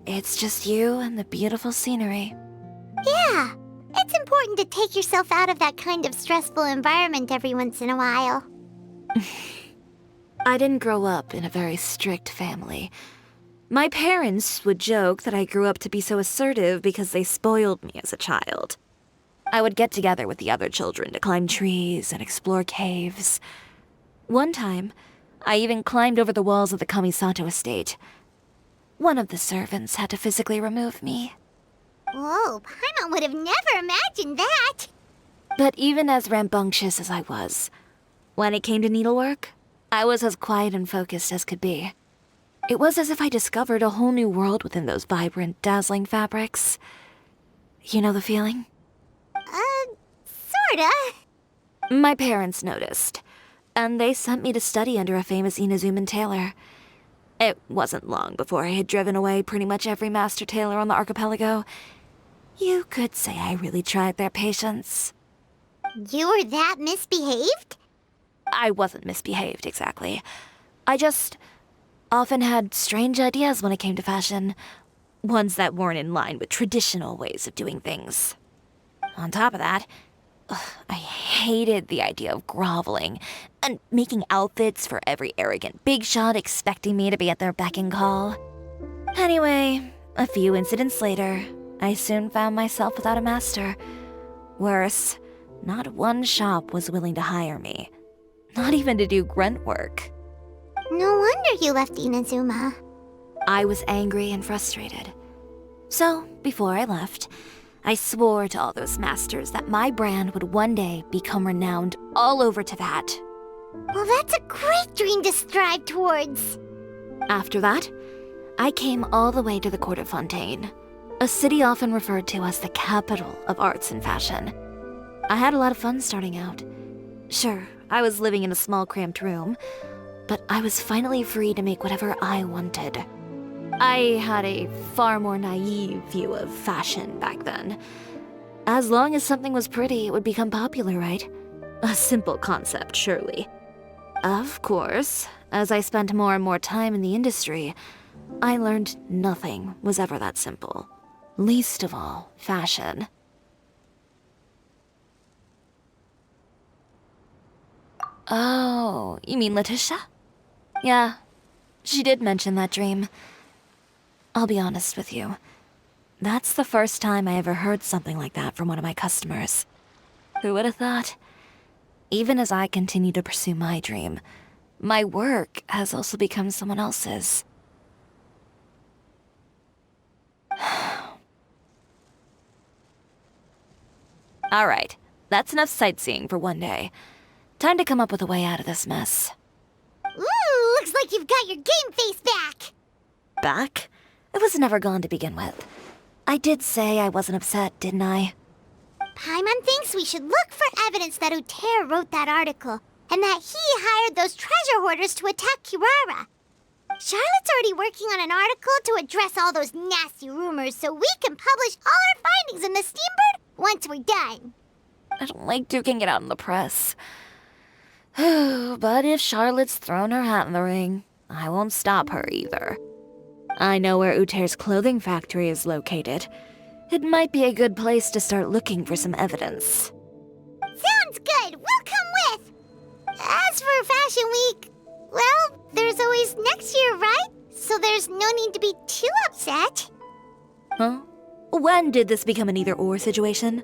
It's just you and the beautiful scenery. Yeah, it's important to take yourself out of that kind of stressful environment every once in a while. I didn't grow up in a very strict family. My parents would joke that I grew up to be so assertive because they spoiled me as a child. I would get together with the other children to climb trees and explore caves. One time, I even climbed over the walls of the Kamisato estate. One of the servants had to physically remove me. Whoa, Paimon would have never imagined that. But even as rambunctious as I was, when it came to needlework, I was as quiet and focused as could be. It was as if I discovered a whole new world within those vibrant, dazzling fabrics. You know the feeling? Sorta. My parents noticed, and they sent me to study under a famous Inazuman tailor. It wasn't long before I had driven away pretty much every master tailor on the archipelago. You could say I really tried their patience. You were that misbehaved? I wasn't misbehaved, exactly. I just often had strange ideas when it came to fashion. Ones that weren't in line with traditional ways of doing things. On top of that, I hated the idea of groveling and making outfits for every arrogant big shot expecting me to be at their beck and call. Anyway, a few incidents later, I soon found myself without a master. Worse, not one shop was willing to hire me. Not even to do grunt work. No wonder you left Inazuma. I was angry and frustrated. So, before I left, I swore to all those masters that my brand would one day become renowned all over Teyvat. Well, that's a great dream to strive towards. After that, I came all the way to the court of Fontaine, a city often referred to as the capital of arts and fashion. I had a lot of fun starting out. Sure, I was living in a small cramped room, but I was finally free to make whatever I wanted. I had a far more naive view of fashion back then. As long as something was pretty, it would become popular, right? A simple concept, surely. Of course, as I spent more and more time in the industry, I learned nothing was ever that simple. Least of all, fashion. Oh, you mean Letitia? Yeah, she did mention that dream. I'll be honest with you. That's the first time I ever heard something like that from one of my customers. Who would have thought? Even as I continue to pursue my dream, my work has also become someone else's. Alright, that's enough sightseeing for one day. Time to come up with a way out of this mess. Ooh, looks like you've got your game face back. Back? It was never gone to begin with. I did say I wasn't upset, didn't I? Paimon thinks we should look for evidence that Uter wrote that article, and that he hired those treasure hoarders to attack Kirara. Charlotte's already working on an article to address all those nasty rumors so we can publish all our findings in the Steambird once we're done. I don't like duking it out in the press. But if Charlotte's thrown her hat in the ring, I won't stop her either. I know where Uter's clothing factory is located. It might be a good place to start looking for some evidence. Sounds good. We'll come with. As for Fashion Week, well, there's always next year, right? So there's no need to be too upset. Huh? When did this become an either-or situation?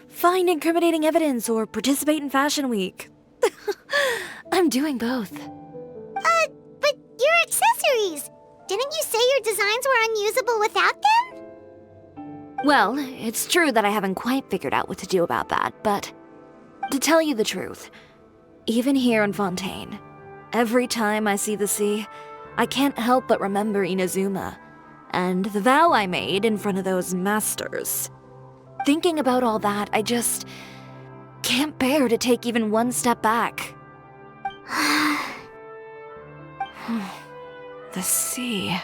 Find incriminating evidence or participate in Fashion Week. I'm doing both. But your accessories! Didn't you say your designs were unusable without them? Well, it's true that I haven't quite figured out what to do about that, but to tell you the truth, even here in Fontaine, every time I see the sea, I can't help but remember Inazuma and the vow I made in front of those masters. Thinking about all that, I just can't bear to take even one step back. The sea.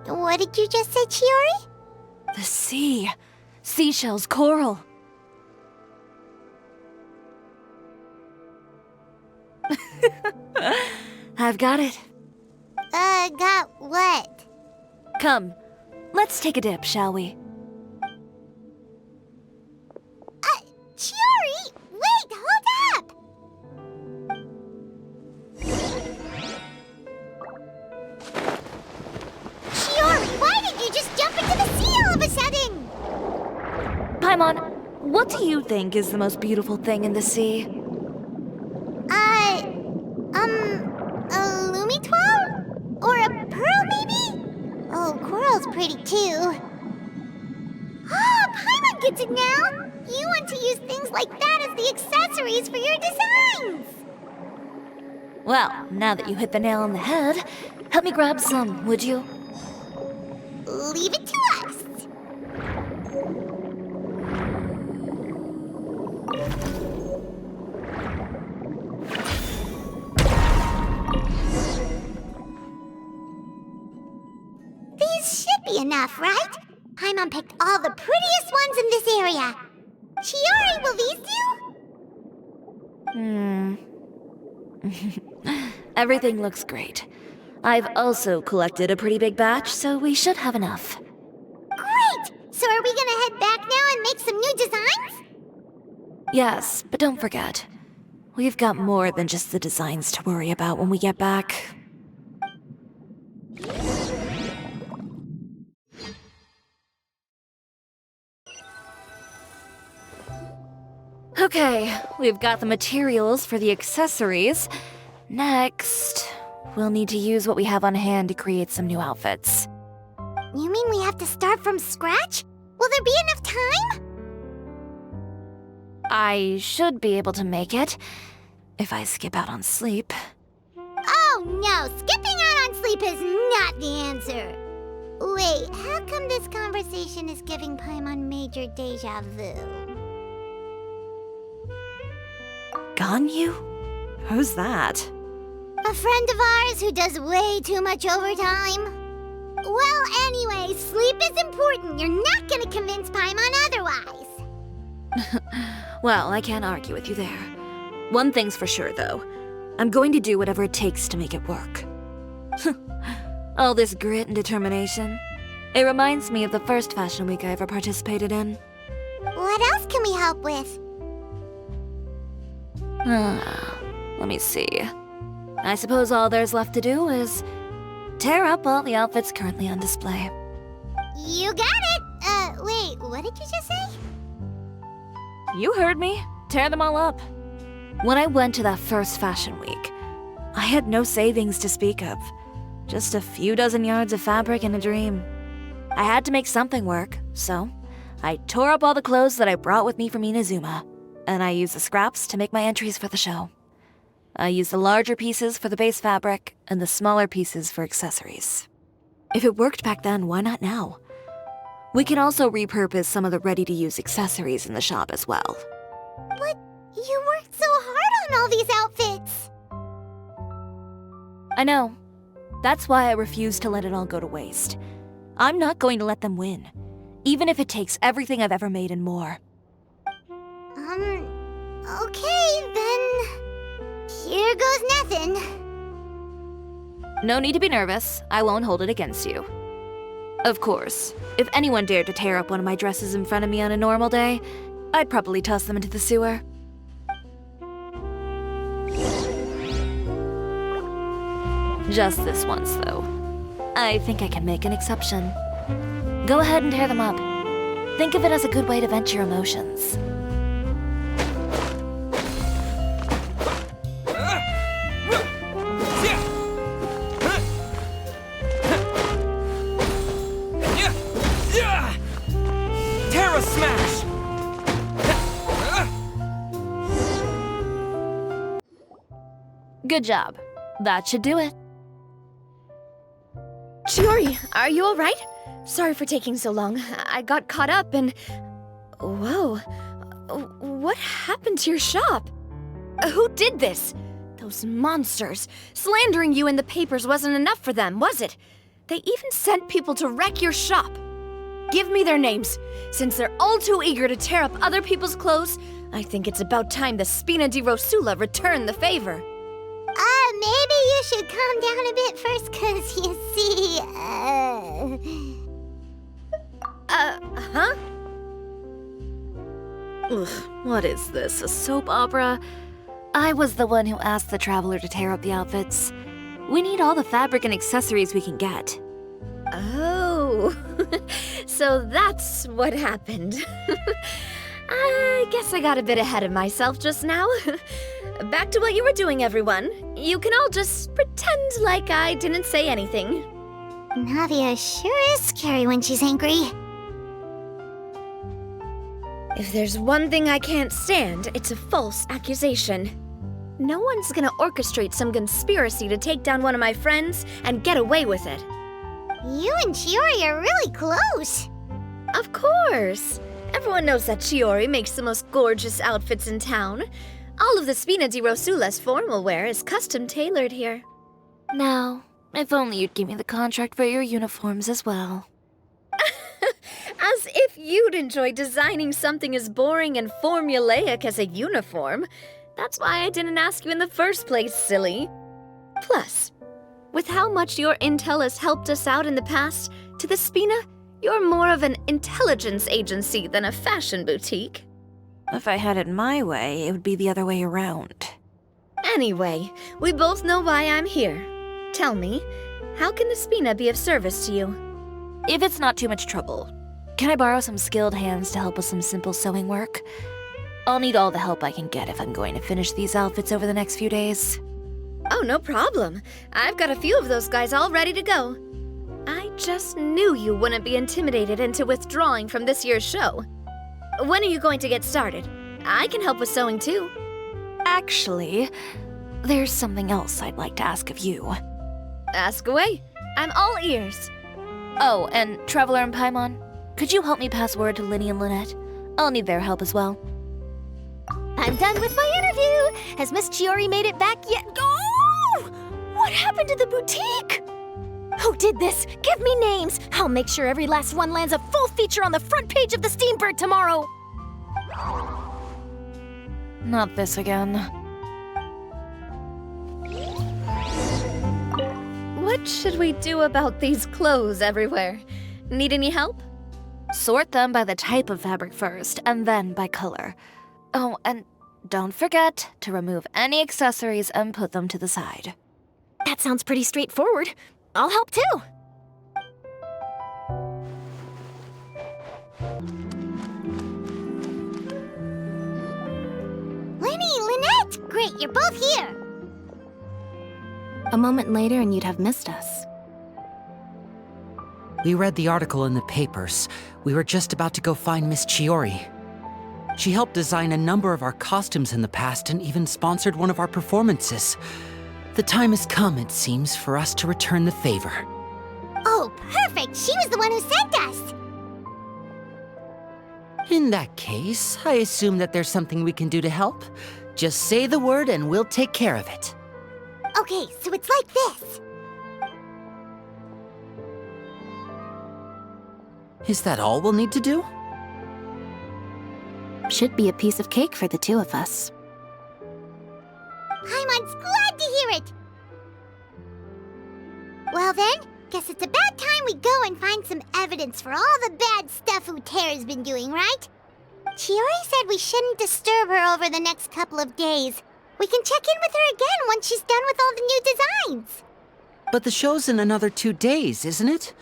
What did you just say, Chiori? The sea. Seashells, coral. I've got it. Got what? Come, let's take a dip, shall we? Chiori! Wait, hold up! Chiori, why did you just jump into the sea all of a sudden? Paimon, what do you think is the most beautiful thing in the sea? A Lumitoile? Or a pearl, maybe? Oh, coral's pretty too. Oh, Paimon gets it now! You want to use things like that as the accessories for your designs! Well, now that you hit the nail on the head, help me grab some, would you? Leave it to us! These should be enough, right? Paimon picked all the prettiest ones in this area. Chiori, will these do? Everything looks great. I've also collected a pretty big batch, so we should have enough. Great! So are we gonna head back now and make some new designs? Yes, but don't forget, we've got more than just the designs to worry about when we get back. Okay, we've got the materials for the accessories. Next, we'll need to use what we have on hand to create some new outfits. You mean we have to start from scratch? Will there be enough time? I should be able to make it, if I skip out on sleep. Oh no, skipping out on sleep is not the answer. Wait, how come this conversation is giving Paimon major deja vu? Ganyu? Who's that? A friend of ours who does way too much overtime. Well, anyway, sleep is important. You're not gonna convince Paimon otherwise. Well, I can't argue with you there. One thing's for sure, though. I'm going to do whatever it takes to make it work. All this grit and determination. It reminds me of the first Fashion Week I ever participated in. What else can we help with? Let me see. I suppose all there's left to do is tear up all the outfits currently on display. You got it! Wait, what did you just say? You heard me. Tear them all up. When I went to that first Fashion Week, I had no savings to speak of. Just a few dozen yards of fabric and a dream. I had to make something work, so I tore up all the clothes that I brought with me from Inazuma, and I used the scraps to make my entries for the show. I use the larger pieces for the base fabric and the smaller pieces for accessories. If it worked back then, why not now? We can also repurpose some of the ready-to-use accessories in the shop as well. But you worked so hard on all these outfits! I know. That's why I refuse to let it all go to waste. I'm not going to let them win, even if it takes everything I've ever made and more. Okay, then... Here goes nothing. No need to be nervous. I won't hold it against you. Of course, if anyone dared to tear up one of my dresses in front of me on a normal day, I'd probably toss them into the sewer. Just this once, though. I think I can make an exception. Go ahead and tear them up. Think of it as a good way to vent your emotions. Terra Smash! Good job. That should do it. Chiori, are you all right? Sorry for taking so long. I got caught up and... Whoa. What happened to your shop? Who did this? Those monsters. Slandering you in the papers wasn't enough for them, was it? They even sent people to wreck your shop. Give me their names. Since they're all too eager to tear up other people's clothes, I think it's about time the Spina di Rosula return the favor. Maybe you should calm down a bit first, 'cause you see, Huh? Ugh, what is this, a soap opera? I was the one who asked the traveler to tear up the outfits. We need all the fabric and accessories we can get. Oh, so that's what happened. I guess I got a bit ahead of myself just now. Back to what you were doing, everyone. You can all just pretend like I didn't say anything. Navia sure is scary when she's angry. If there's one thing I can't stand, it's a false accusation. No one's gonna orchestrate some conspiracy to take down one of my friends and get away with it. You and Chiori are really close. Of course. Everyone knows that Chiori makes the most gorgeous outfits in town. All of the Spina di Rosula's formal wear is custom tailored here. Now, if only you'd give me the contract for your uniforms as well. As if you'd enjoy designing something as boring and formulaic as a uniform. That's why I didn't ask you in the first place, silly. Plus, with how much your intel has helped us out in the past, to the Spina, you're more of an intelligence agency than a fashion boutique. If I had it my way, it would be the other way around. Anyway, we both know why I'm here. Tell me, how can the Spina be of service to you? If it's not too much trouble, can I borrow some skilled hands to help with some simple sewing work? I'll need all the help I can get if I'm going to finish these outfits over the next few days. Oh, no problem. I've got a few of those guys all ready to go. I just knew you wouldn't be intimidated into withdrawing from this year's show. When are you going to get started? I can help with sewing too. Actually, there's something else I'd like to ask of you. Ask away. I'm all ears. Oh, and Traveler and Paimon, could you help me pass word to Lyney and Lynette? I'll need their help as well. I'm done with my interview. Has Miss Chiori made it back yet? Oh! What happened to the boutique? Who did this? Give me names. I'll make sure every last one lands a full feature on the front page of the Steambird tomorrow. Not this again. What should we do about these clothes everywhere? Need any help? Sort them by the type of fabric first, and then by color. Oh, and don't forget to remove any accessories and put them to the side. That sounds pretty straightforward. I'll help too. Lyney, Lynette! Great, you're both here. A moment later and you'd have missed us. We read the article in the papers. We were just about to go find Miss Chiori. She helped design a number of our costumes in the past and even sponsored one of our performances. The time has come, it seems, for us to return the favor. Oh, perfect! She was the one who sent us! In that case, I assume that there's something we can do to help. Just say the word and we'll take care of it. Okay, so it's like this. Is that all we'll need to do? Should be a piece of cake for the two of us. Paimon's glad to hear it! Well then, guess it's about time we go and find some evidence for all the bad stuff Uterra's been doing, right? Chiori said we shouldn't disturb her over the next couple of days. We can check in with her again once she's done with all the new designs. But the show's in another 2 days, isn't it?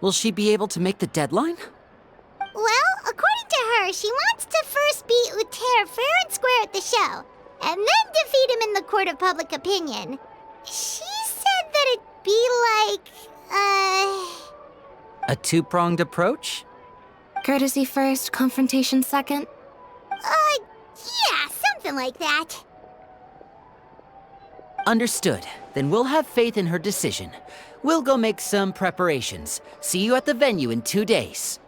Will she be able to make the deadline? Well, according to her, she wants to first beat Utera fair and square at the show, and then defeat him in the court of public opinion. She said that it'd be like, A two-pronged approach? Courtesy first, confrontation second? Yeah, something like that. Understood. Then we'll have faith in her decision. We'll go make some preparations. See you at the venue in 2 days.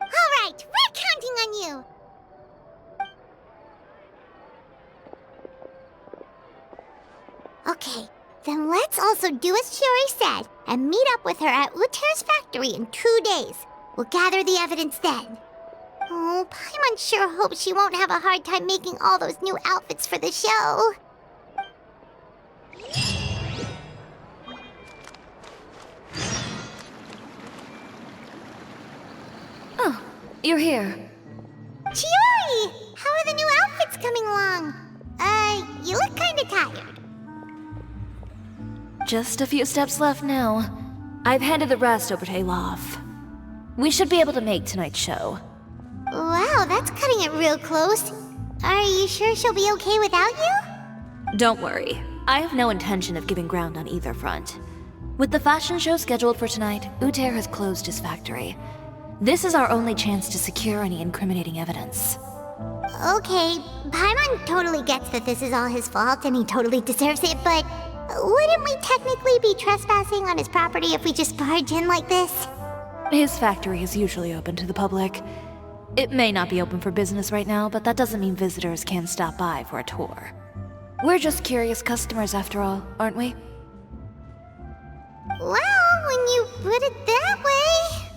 All right, we're counting on you. Okay, then let's also do as Chiori said and meet up with her at Utera's factory in 2 days. We'll gather the evidence then. Oh, Paimon sure hopes she won't have a hard time making all those new outfits for the show. Oh, you're here. Chiori! How are the new outfits coming along? You look kinda tired. Just a few steps left now. I've handed the rest over to Olaf. We should be able to make tonight's show. Wow, that's cutting it real close. Are you sure she'll be okay without you? Don't worry. I have no intention of giving ground on either front. With the fashion show scheduled for tonight, Uther has closed his factory. This is our only chance to secure any incriminating evidence. Okay, Paimon totally gets that this is all his fault and he totally deserves it, but wouldn't we technically be trespassing on his property if we just barge in like this? His factory is usually open to the public. It may not be open for business right now, but that doesn't mean visitors can't stop by for a tour. We're just curious customers after all, aren't we? Well, when you put it that way...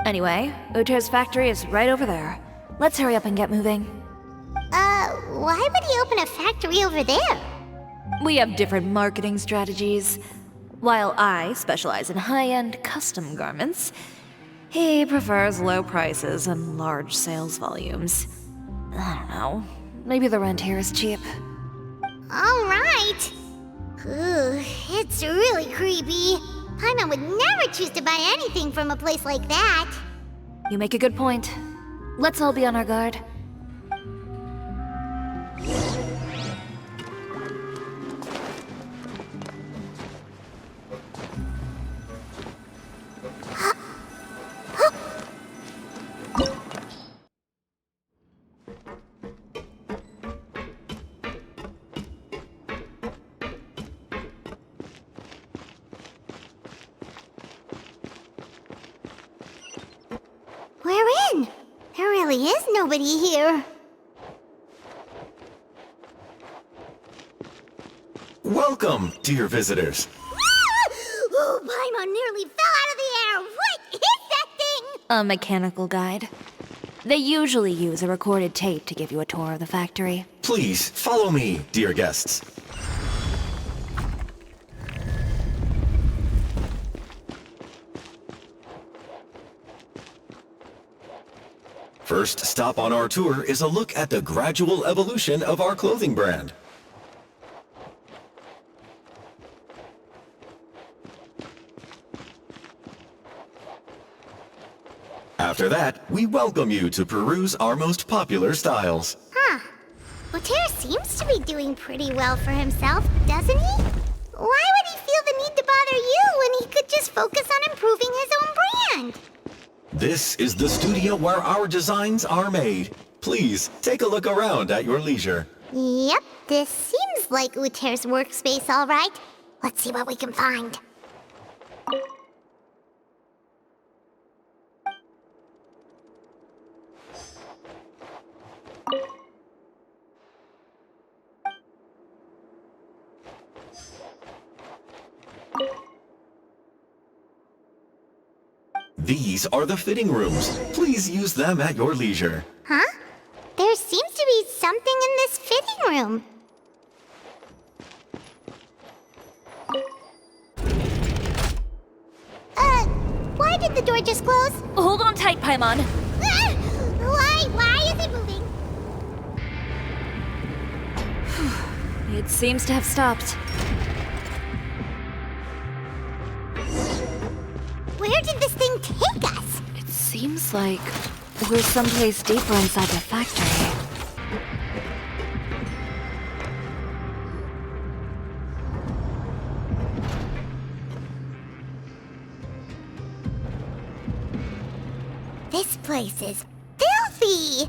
Anyway, Uther's factory is right over there. Let's hurry up and get moving. Why would he open a factory over there? We have different marketing strategies. While I specialize in high-end custom garments, he prefers low prices and large sales volumes. I don't know. Maybe the rent here is cheap. All right. Ugh, it's really creepy. Paimon would never choose to buy anything from a place like that. You make a good point. Let's all be on our guard. We're in. There really is nobody here. Welcome, dear visitors. Oh, Paimon nearly fell out of the air. What is that thing? A mechanical guide. They usually use a recorded tape to give you a tour of the factory. Please, follow me, dear guests. First stop on our tour is a look at the gradual evolution of our clothing brand. After that, we welcome you to peruse our most popular styles. Huh. Uther seems to be doing pretty well for himself, doesn't he? Why would he feel the need to bother you when he could just focus on improving his own brand? This is the studio where our designs are made. Please, take a look around at your leisure. Yep, this seems like Uter's workspace, all right. Let's see what we can find. These are the fitting rooms. Please use them at your leisure. Huh? There seems to be something in this fitting room. Why did the door just close? Hold on tight, Paimon. Why is it moving? It seems to have stopped. Where did this thing take us? It seems like we're someplace deeper inside the factory. This place is filthy!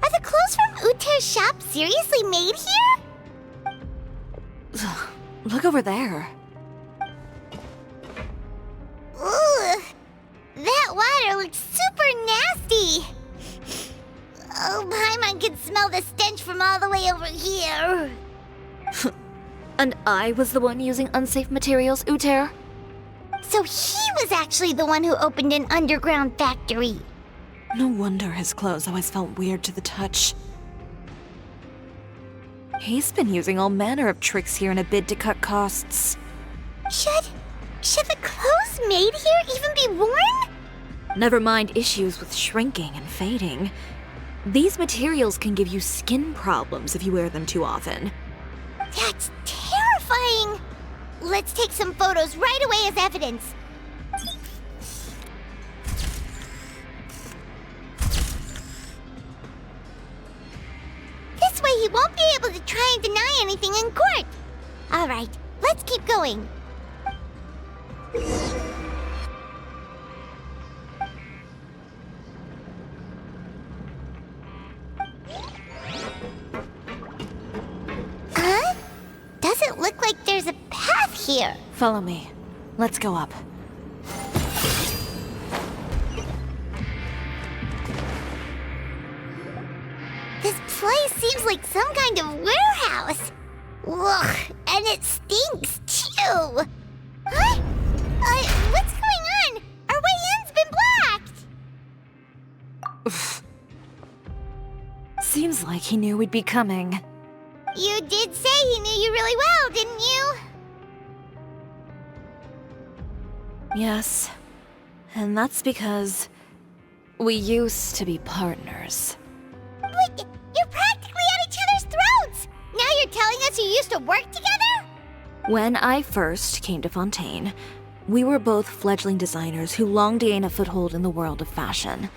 Are the clothes from Uter's shop seriously made here? Look over there. Ugh! That water looks super nasty! Oh, Paimon can smell the stench from all the way over here. And I was the one using unsafe materials, Uter? So he was actually the one who opened an underground factory. No wonder his clothes always felt weird to the touch. He's been using all manner of tricks here in a bid to cut costs. Should the clothes made here even be worn? Never mind issues with shrinking and fading. These materials can give you skin problems if you wear them too often. That's terrifying! Let's take some photos right away as evidence. This way he won't be able to try and deny anything in court. All right, let's keep going. Huh? Doesn't look like there's a path here. Follow me. Let's go up. This place seems like some kind of warehouse. Ugh, and it stinks too. Huh? What's going on? Our way in's been blocked. Seems like he knew we'd be coming. You did say he knew you really well, didn't you? Yes. And that's because we used to be partners. But you're practically at each other's throats! Now you're telling us you used to work together? When I first came to Fontaine, we were both fledgling designers who longed to gain a foothold in the world of fashion.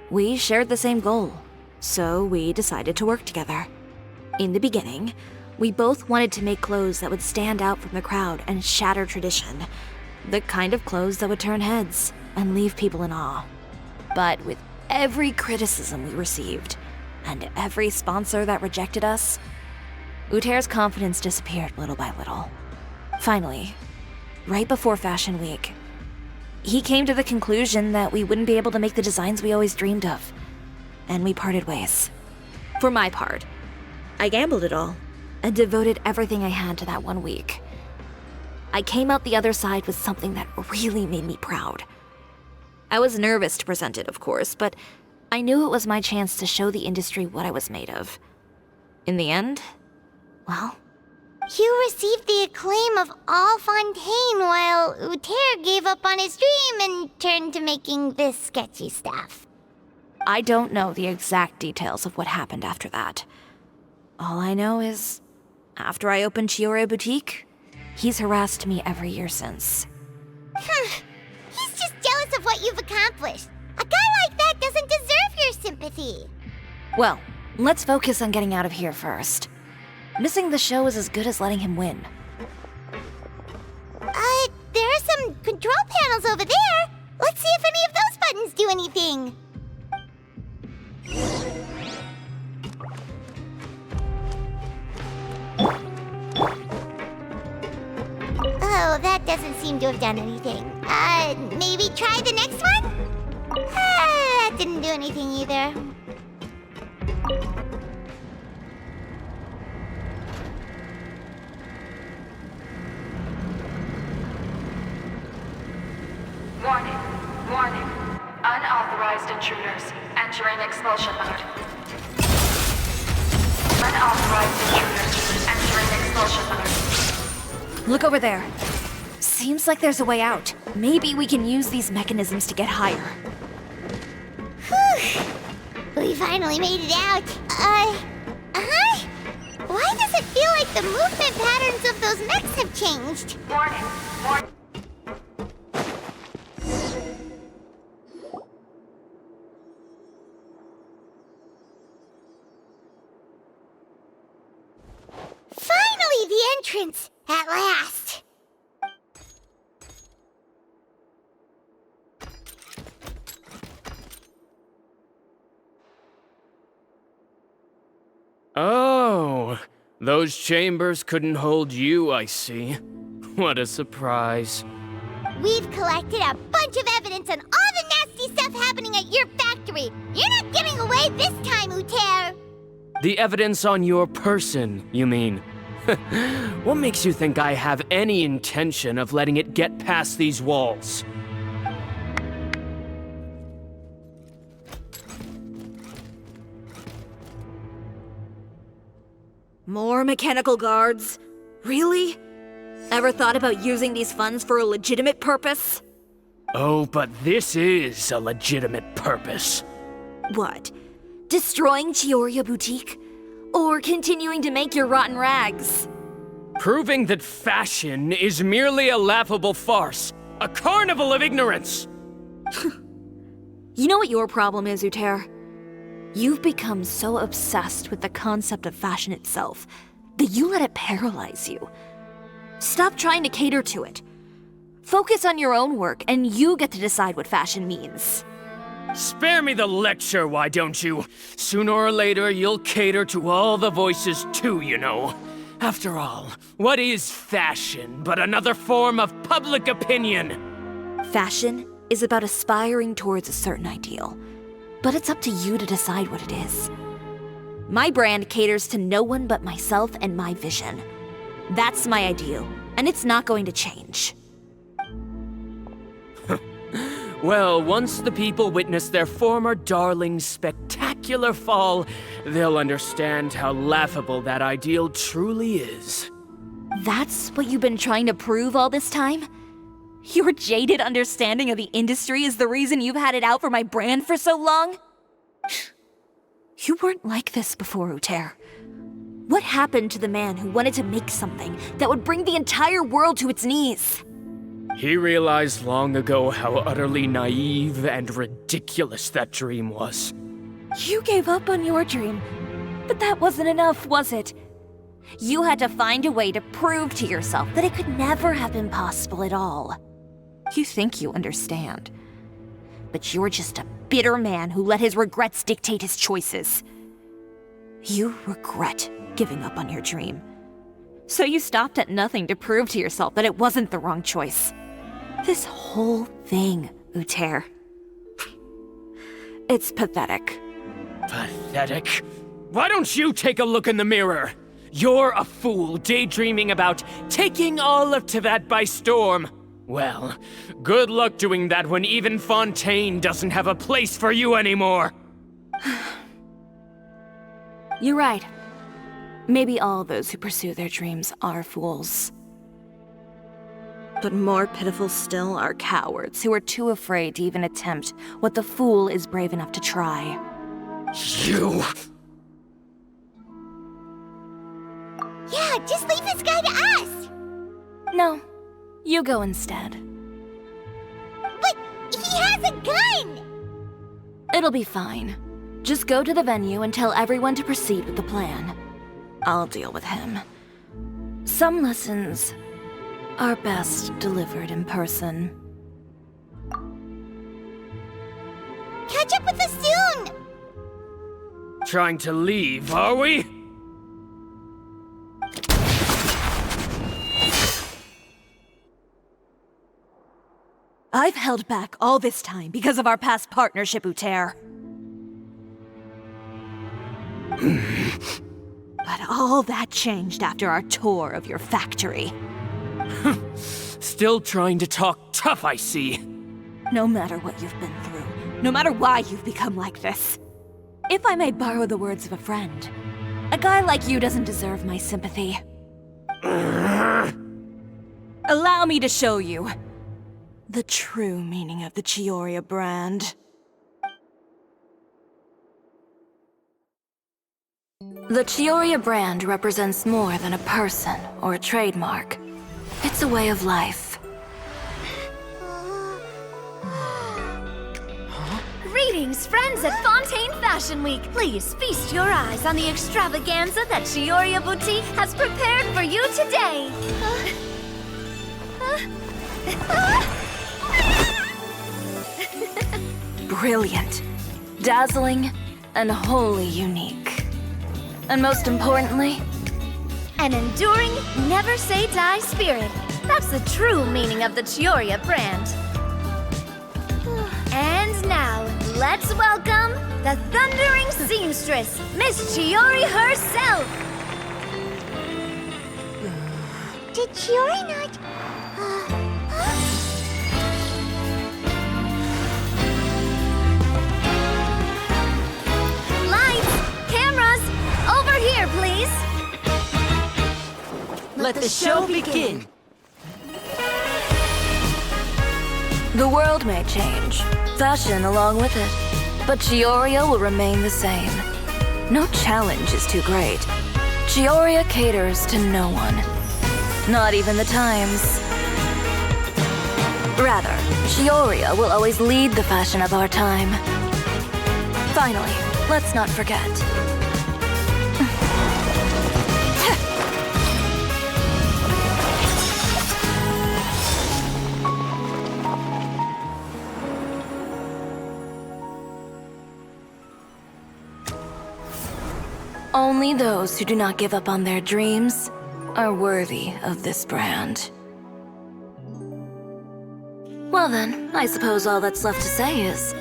We shared the same goal, so we decided to work together. In the beginning, we both wanted to make clothes that would stand out from the crowd and shatter tradition. The kind of clothes that would turn heads and leave people in awe. But with every criticism we received, and every sponsor that rejected us, Uter's confidence disappeared little by little. Finally, right before Fashion Week, he came to the conclusion that we wouldn't be able to make the designs we always dreamed of, and we parted ways. For my part, I gambled it all and devoted everything I had to that 1 week. I came out the other side with something that really made me proud. I was nervous to present it, of course, but I knew it was my chance to show the industry what I was made of. In the end, well... You received the acclaim of all Fontaine while Uter gave up on his dream and turned to making this sketchy stuff. I don't know the exact details of what happened after that. All I know is, after I opened Chiori Boutique, he's harassed me every year since. He's just jealous of what you've accomplished. A guy like that doesn't deserve your sympathy. Well, let's focus on getting out of here first. Missing the show is as good as letting him win. There are some control panels over there. Let's see if any of those buttons do anything. Oh, that doesn't seem to have done anything. Maybe try the next one? That didn't do anything either. Warning. Warning. Unauthorized intruders entering expulsion mode. Unauthorized intruders entering expulsion mode. Look over there. Seems like there's a way out. Maybe we can use these mechanisms to get higher. Whew. We finally made it out. Why does it feel like the movement patterns of those mechs have changed? Warning. Warning. Finally, the entrance! At last! Oh, those chambers couldn't hold you, I see. What a surprise. We've collected a bunch of evidence on all the nasty stuff happening at your factory. You're not getting away this time, Uter. The evidence on your person, you mean? What makes you think I have any intention of letting it get past these walls? More mechanical guards? Really? Ever thought about using these funds for a legitimate purpose? Oh, but this is a legitimate purpose. What? Destroying Chiori Boutique? Or continuing to make your rotten rags? Proving that fashion is merely a laughable farce. A carnival of ignorance! You know what your problem is, Uter? You've become so obsessed with the concept of fashion itself that you let it paralyze you. Stop trying to cater to it. Focus on your own work, and you get to decide what fashion means. Spare me the lecture, why don't you? Sooner or later, you'll cater to all the voices too, you know. After all, what is fashion but another form of public opinion? Fashion is about aspiring towards a certain ideal, but it's up to you to decide what it is. My brand caters to no one but myself and my vision. That's my ideal, and it's not going to change. Well, once the people witness their former darling's spectacular fall, they'll understand how laughable that ideal truly is. That's what you've been trying to prove all this time? Your jaded understanding of the industry is the reason you've had it out for my brand for so long? You weren't like this before, Uter. What happened to the man who wanted to make something that would bring the entire world to its knees? He realized long ago how utterly naive and ridiculous that dream was. You gave up on your dream, but that wasn't enough, was it? You had to find a way to prove to yourself that it could never have been possible at all. You think you understand, but you're just a bitter man who let his regrets dictate his choices. You regret giving up on your dream. So you stopped at nothing to prove to yourself that it wasn't the wrong choice. This whole thing, Uter. It's pathetic. Pathetic? Why don't you take a look in the mirror? You're a fool daydreaming about taking all of Teyvat by storm. Well, good luck doing that when even Fontaine doesn't have a place for you anymore. You're right. Maybe all those who pursue their dreams are fools. But more pitiful still are cowards who are too afraid to even attempt what the fool is brave enough to try. You! Yeah, just leave this guy to us! No, you go instead. But he has a gun! It'll be fine. Just go to the venue and tell everyone to proceed with the plan. I'll deal with him. Some lessons are best delivered in person. trying to leave, are we? I've held back all this time because of our past partnership, Uter. But all that changed after our tour of your factory. Still trying to talk tough, I see. No matter what you've been through, no matter why you've become like this. If I may borrow the words of a friend, a guy like you doesn't deserve my sympathy. Allow me to show you the true meaning of the Chiori brand. The Chiori brand represents more than a person or a trademark. It's a way of life. Greetings, friends at Fontaine Fashion Week. Please feast your eyes on the extravaganza that Chiori Boutique has prepared for you today. Brilliant, dazzling, and wholly unique. And most importantly, An enduring, never-say-die spirit. That's the true meaning of the Chiori brand. And now, let's welcome the thundering seamstress, Miss Chiori herself! Did Chiori not... Lights! Cameras! Over here, please! Let the show begin! the world may change, fashion along with it, but Chioria will remain the same. No challenge is too great. Chioria caters to no one. Not even the times. Rather, Chioria will always lead the fashion of our time. Finally, let's not forget. Only those who do not give up on their dreams are worthy of this brand. Well then, I suppose all that's left to say is,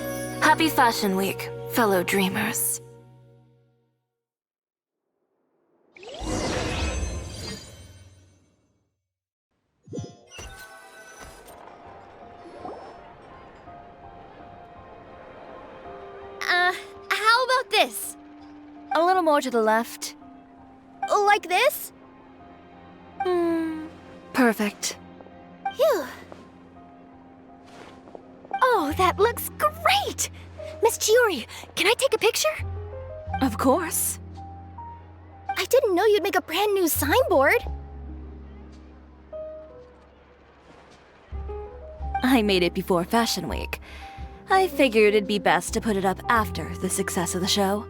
Happy Fashion Week, fellow dreamers. How about this? A little more to the left. Like this? Perfect. Phew. Oh, that looks great! Miss Chiori, can I take a picture? Of course. I didn't know you'd make a brand new signboard. I made it before Fashion Week. I figured it'd be best to put it up after the success of the show.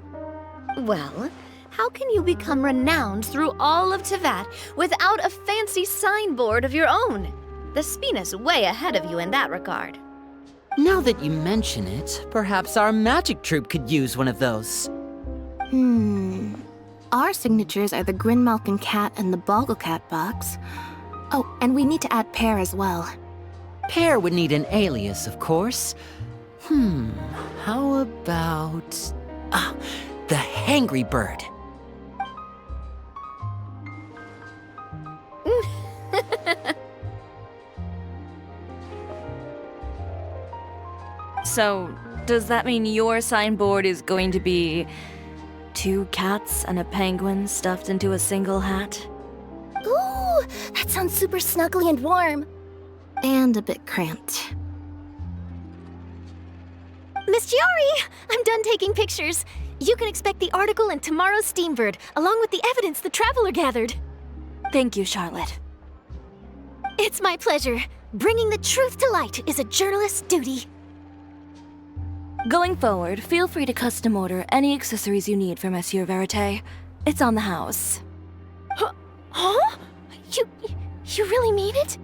Well, how can you become renowned through all of Teyvat without a fancy signboard of your own? The Spina's way ahead of you in that regard. Now that you mention it, perhaps our magic troupe could use one of those. Our signatures are the Grinmalkin cat and the Bogglecat box. Oh, and we need to add Pear as well. Pear would need an alias, of course. How about... the Hangry Bird. So, does that mean your signboard is going to be 2 cats and a penguin stuffed into a single hat? Ooh, that sounds super snuggly and warm. And a bit cramped. Miss Chiori, I'm done taking pictures. You can expect the article in tomorrow's Steambird, along with the evidence the Traveler gathered. Thank you, Charlotte. It's my pleasure. Bringing the truth to light is a journalist's duty. Going forward, feel free to custom order any accessories you need for Monsieur Verite. It's on the house. Huh? You really mean it?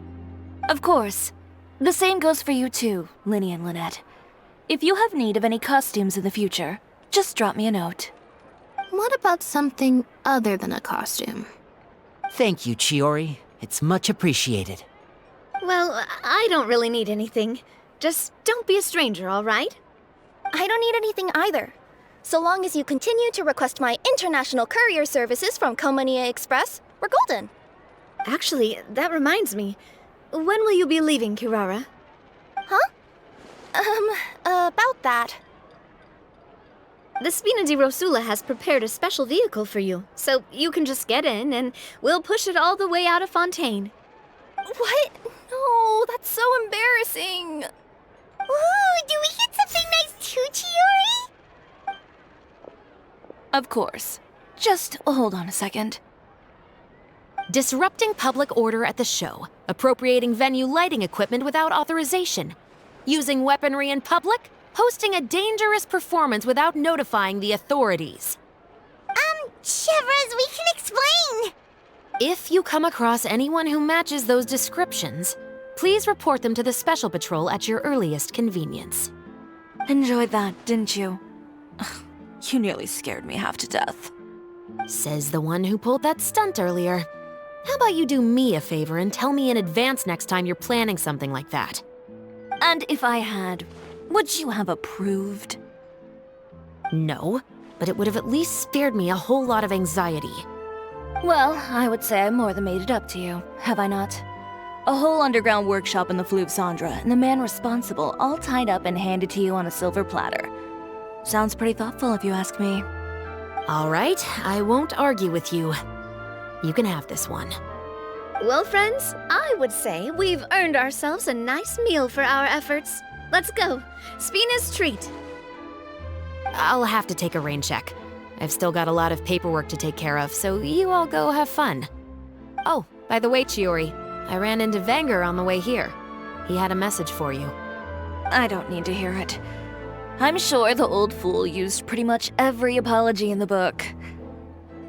Of course. The same goes for you too, Lyney and Lynette. If you have need of any costumes in the future, just drop me a note. What about something other than a costume? Thank you, Chiori. It's much appreciated. Well, I don't really need anything. Just don't be a stranger, all right? I don't need anything either. So long as you continue to request my international courier services from Komania Express, we're golden. Actually, that reminds me. When will you be leaving, Kirara? Huh? About that. The Spina di Rosula has prepared a special vehicle for you, so you can just get in and we'll push it all the way out of Fontaine. What? No, that's so embarrassing. Ooh, do we get something nice too, Chiori? Of course. Just hold on a second. Disrupting public order at the show, appropriating venue lighting equipment without authorization, using weaponry in public, hosting a dangerous performance without notifying the authorities. Chevreuse, we can explain. If you come across anyone who matches those descriptions, please report them to the Special Patrol at your earliest convenience. Enjoyed that, didn't you? Ugh, you nearly scared me half to death. Says the one who pulled that stunt earlier. How about you do me a favor and tell me in advance next time you're planning something like that? And if I had, would you have approved? No, but it would have at least spared me a whole lot of anxiety. Well, I would say I more than made it up to you, have I not? A whole underground workshop in the Fleuve Cendra, and the man responsible all tied up and handed to you on a silver platter. Sounds pretty thoughtful if you ask me. All right, I won't argue with you. You can have this one. Well, friends, I would say we've earned ourselves a nice meal for our efforts. Let's go. Spina's treat. I'll have to take a rain check. I've still got a lot of paperwork to take care of, so you all go have fun. Oh, by the way, Chiori, I ran into Venger on the way here. He had a message for you. I don't need to hear it. I'm sure the old fool used pretty much every apology in the book.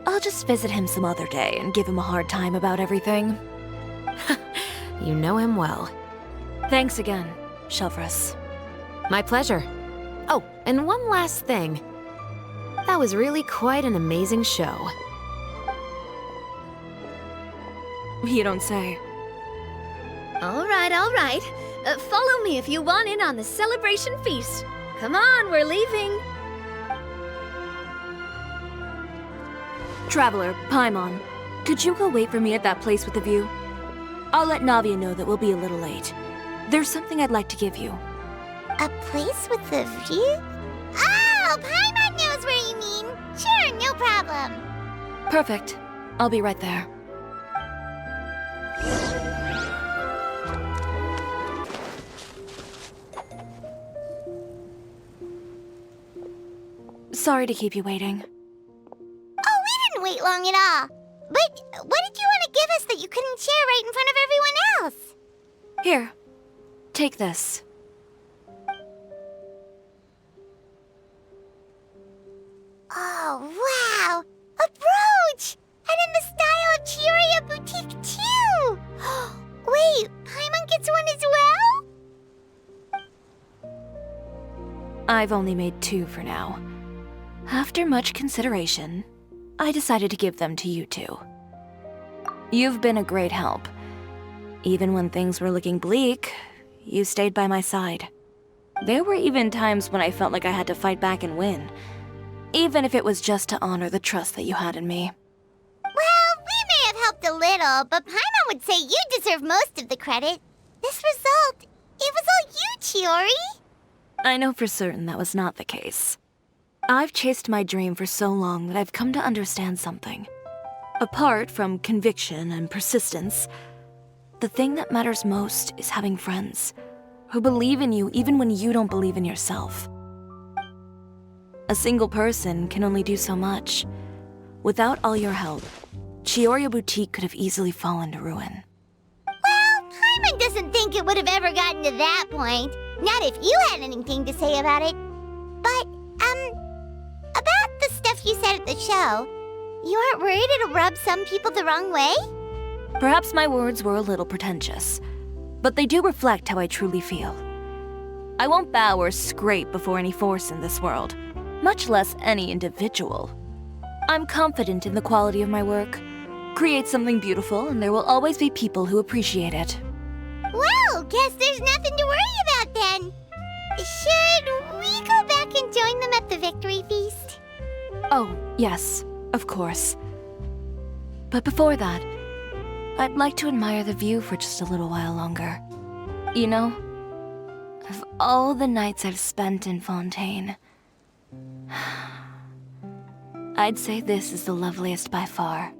I'll just visit him some other day and give him a hard time about everything. You know him well. Thanks again, Chevreuse. My pleasure. Oh, and one last thing. That was really quite an amazing show. You don't say. All right, all right. Follow me if you want in on the celebration feast. Come on, we're leaving. Traveler, Paimon, could you go wait for me at that place with the view? I'll let Navia know that we'll be a little late. There's something I'd like to give you. A place with a view? Oh, Paimon knows where you mean. Sure, no problem. Perfect. I'll be right there. Sorry to keep you waiting. Oh, we didn't wait long at all. But what did you want to give us that you couldn't share right in front of everyone else? Here, take this. Oh, wow! A brooch! And in the style of Chiori Boutique, too! Wait, Paimon gets one as well? I've only made 2 for now. After much consideration, I decided to give them to you two. You've been a great help. Even when things were looking bleak, you stayed by my side. There were even times when I felt like I had to fight back and win, even if it was just to honor the trust that you had in me. Well, we may have helped a little, but Paimon would say you deserve most of the credit. This result, it was all you, Chiori. I know for certain that was not the case. I've chased my dream for so long that I've come to understand something. Apart from conviction and persistence, the thing that matters most is having friends who believe in you even when you don't believe in yourself. A single person can only do so much. Without all your help, Chiori Boutique could have easily fallen to ruin. Well, Paimon doesn't think it would have ever gotten to that point. Not if you had anything to say about it. But, about the stuff you said at the show, you aren't worried it'll rub some people the wrong way? Perhaps my words were a little pretentious, but they do reflect how I truly feel. I won't bow or scrape before any force in this world, much less any individual. I'm confident in the quality of my work. Create something beautiful, and there will always be people who appreciate it. Well, guess there's nothing to worry about then. Should we go back and join them at the victory feast? Oh, yes, of course. But before that, I'd like to admire the view for just a little while longer. You know, of all the nights I've spent in Fontaine, I'd say this is the loveliest by far.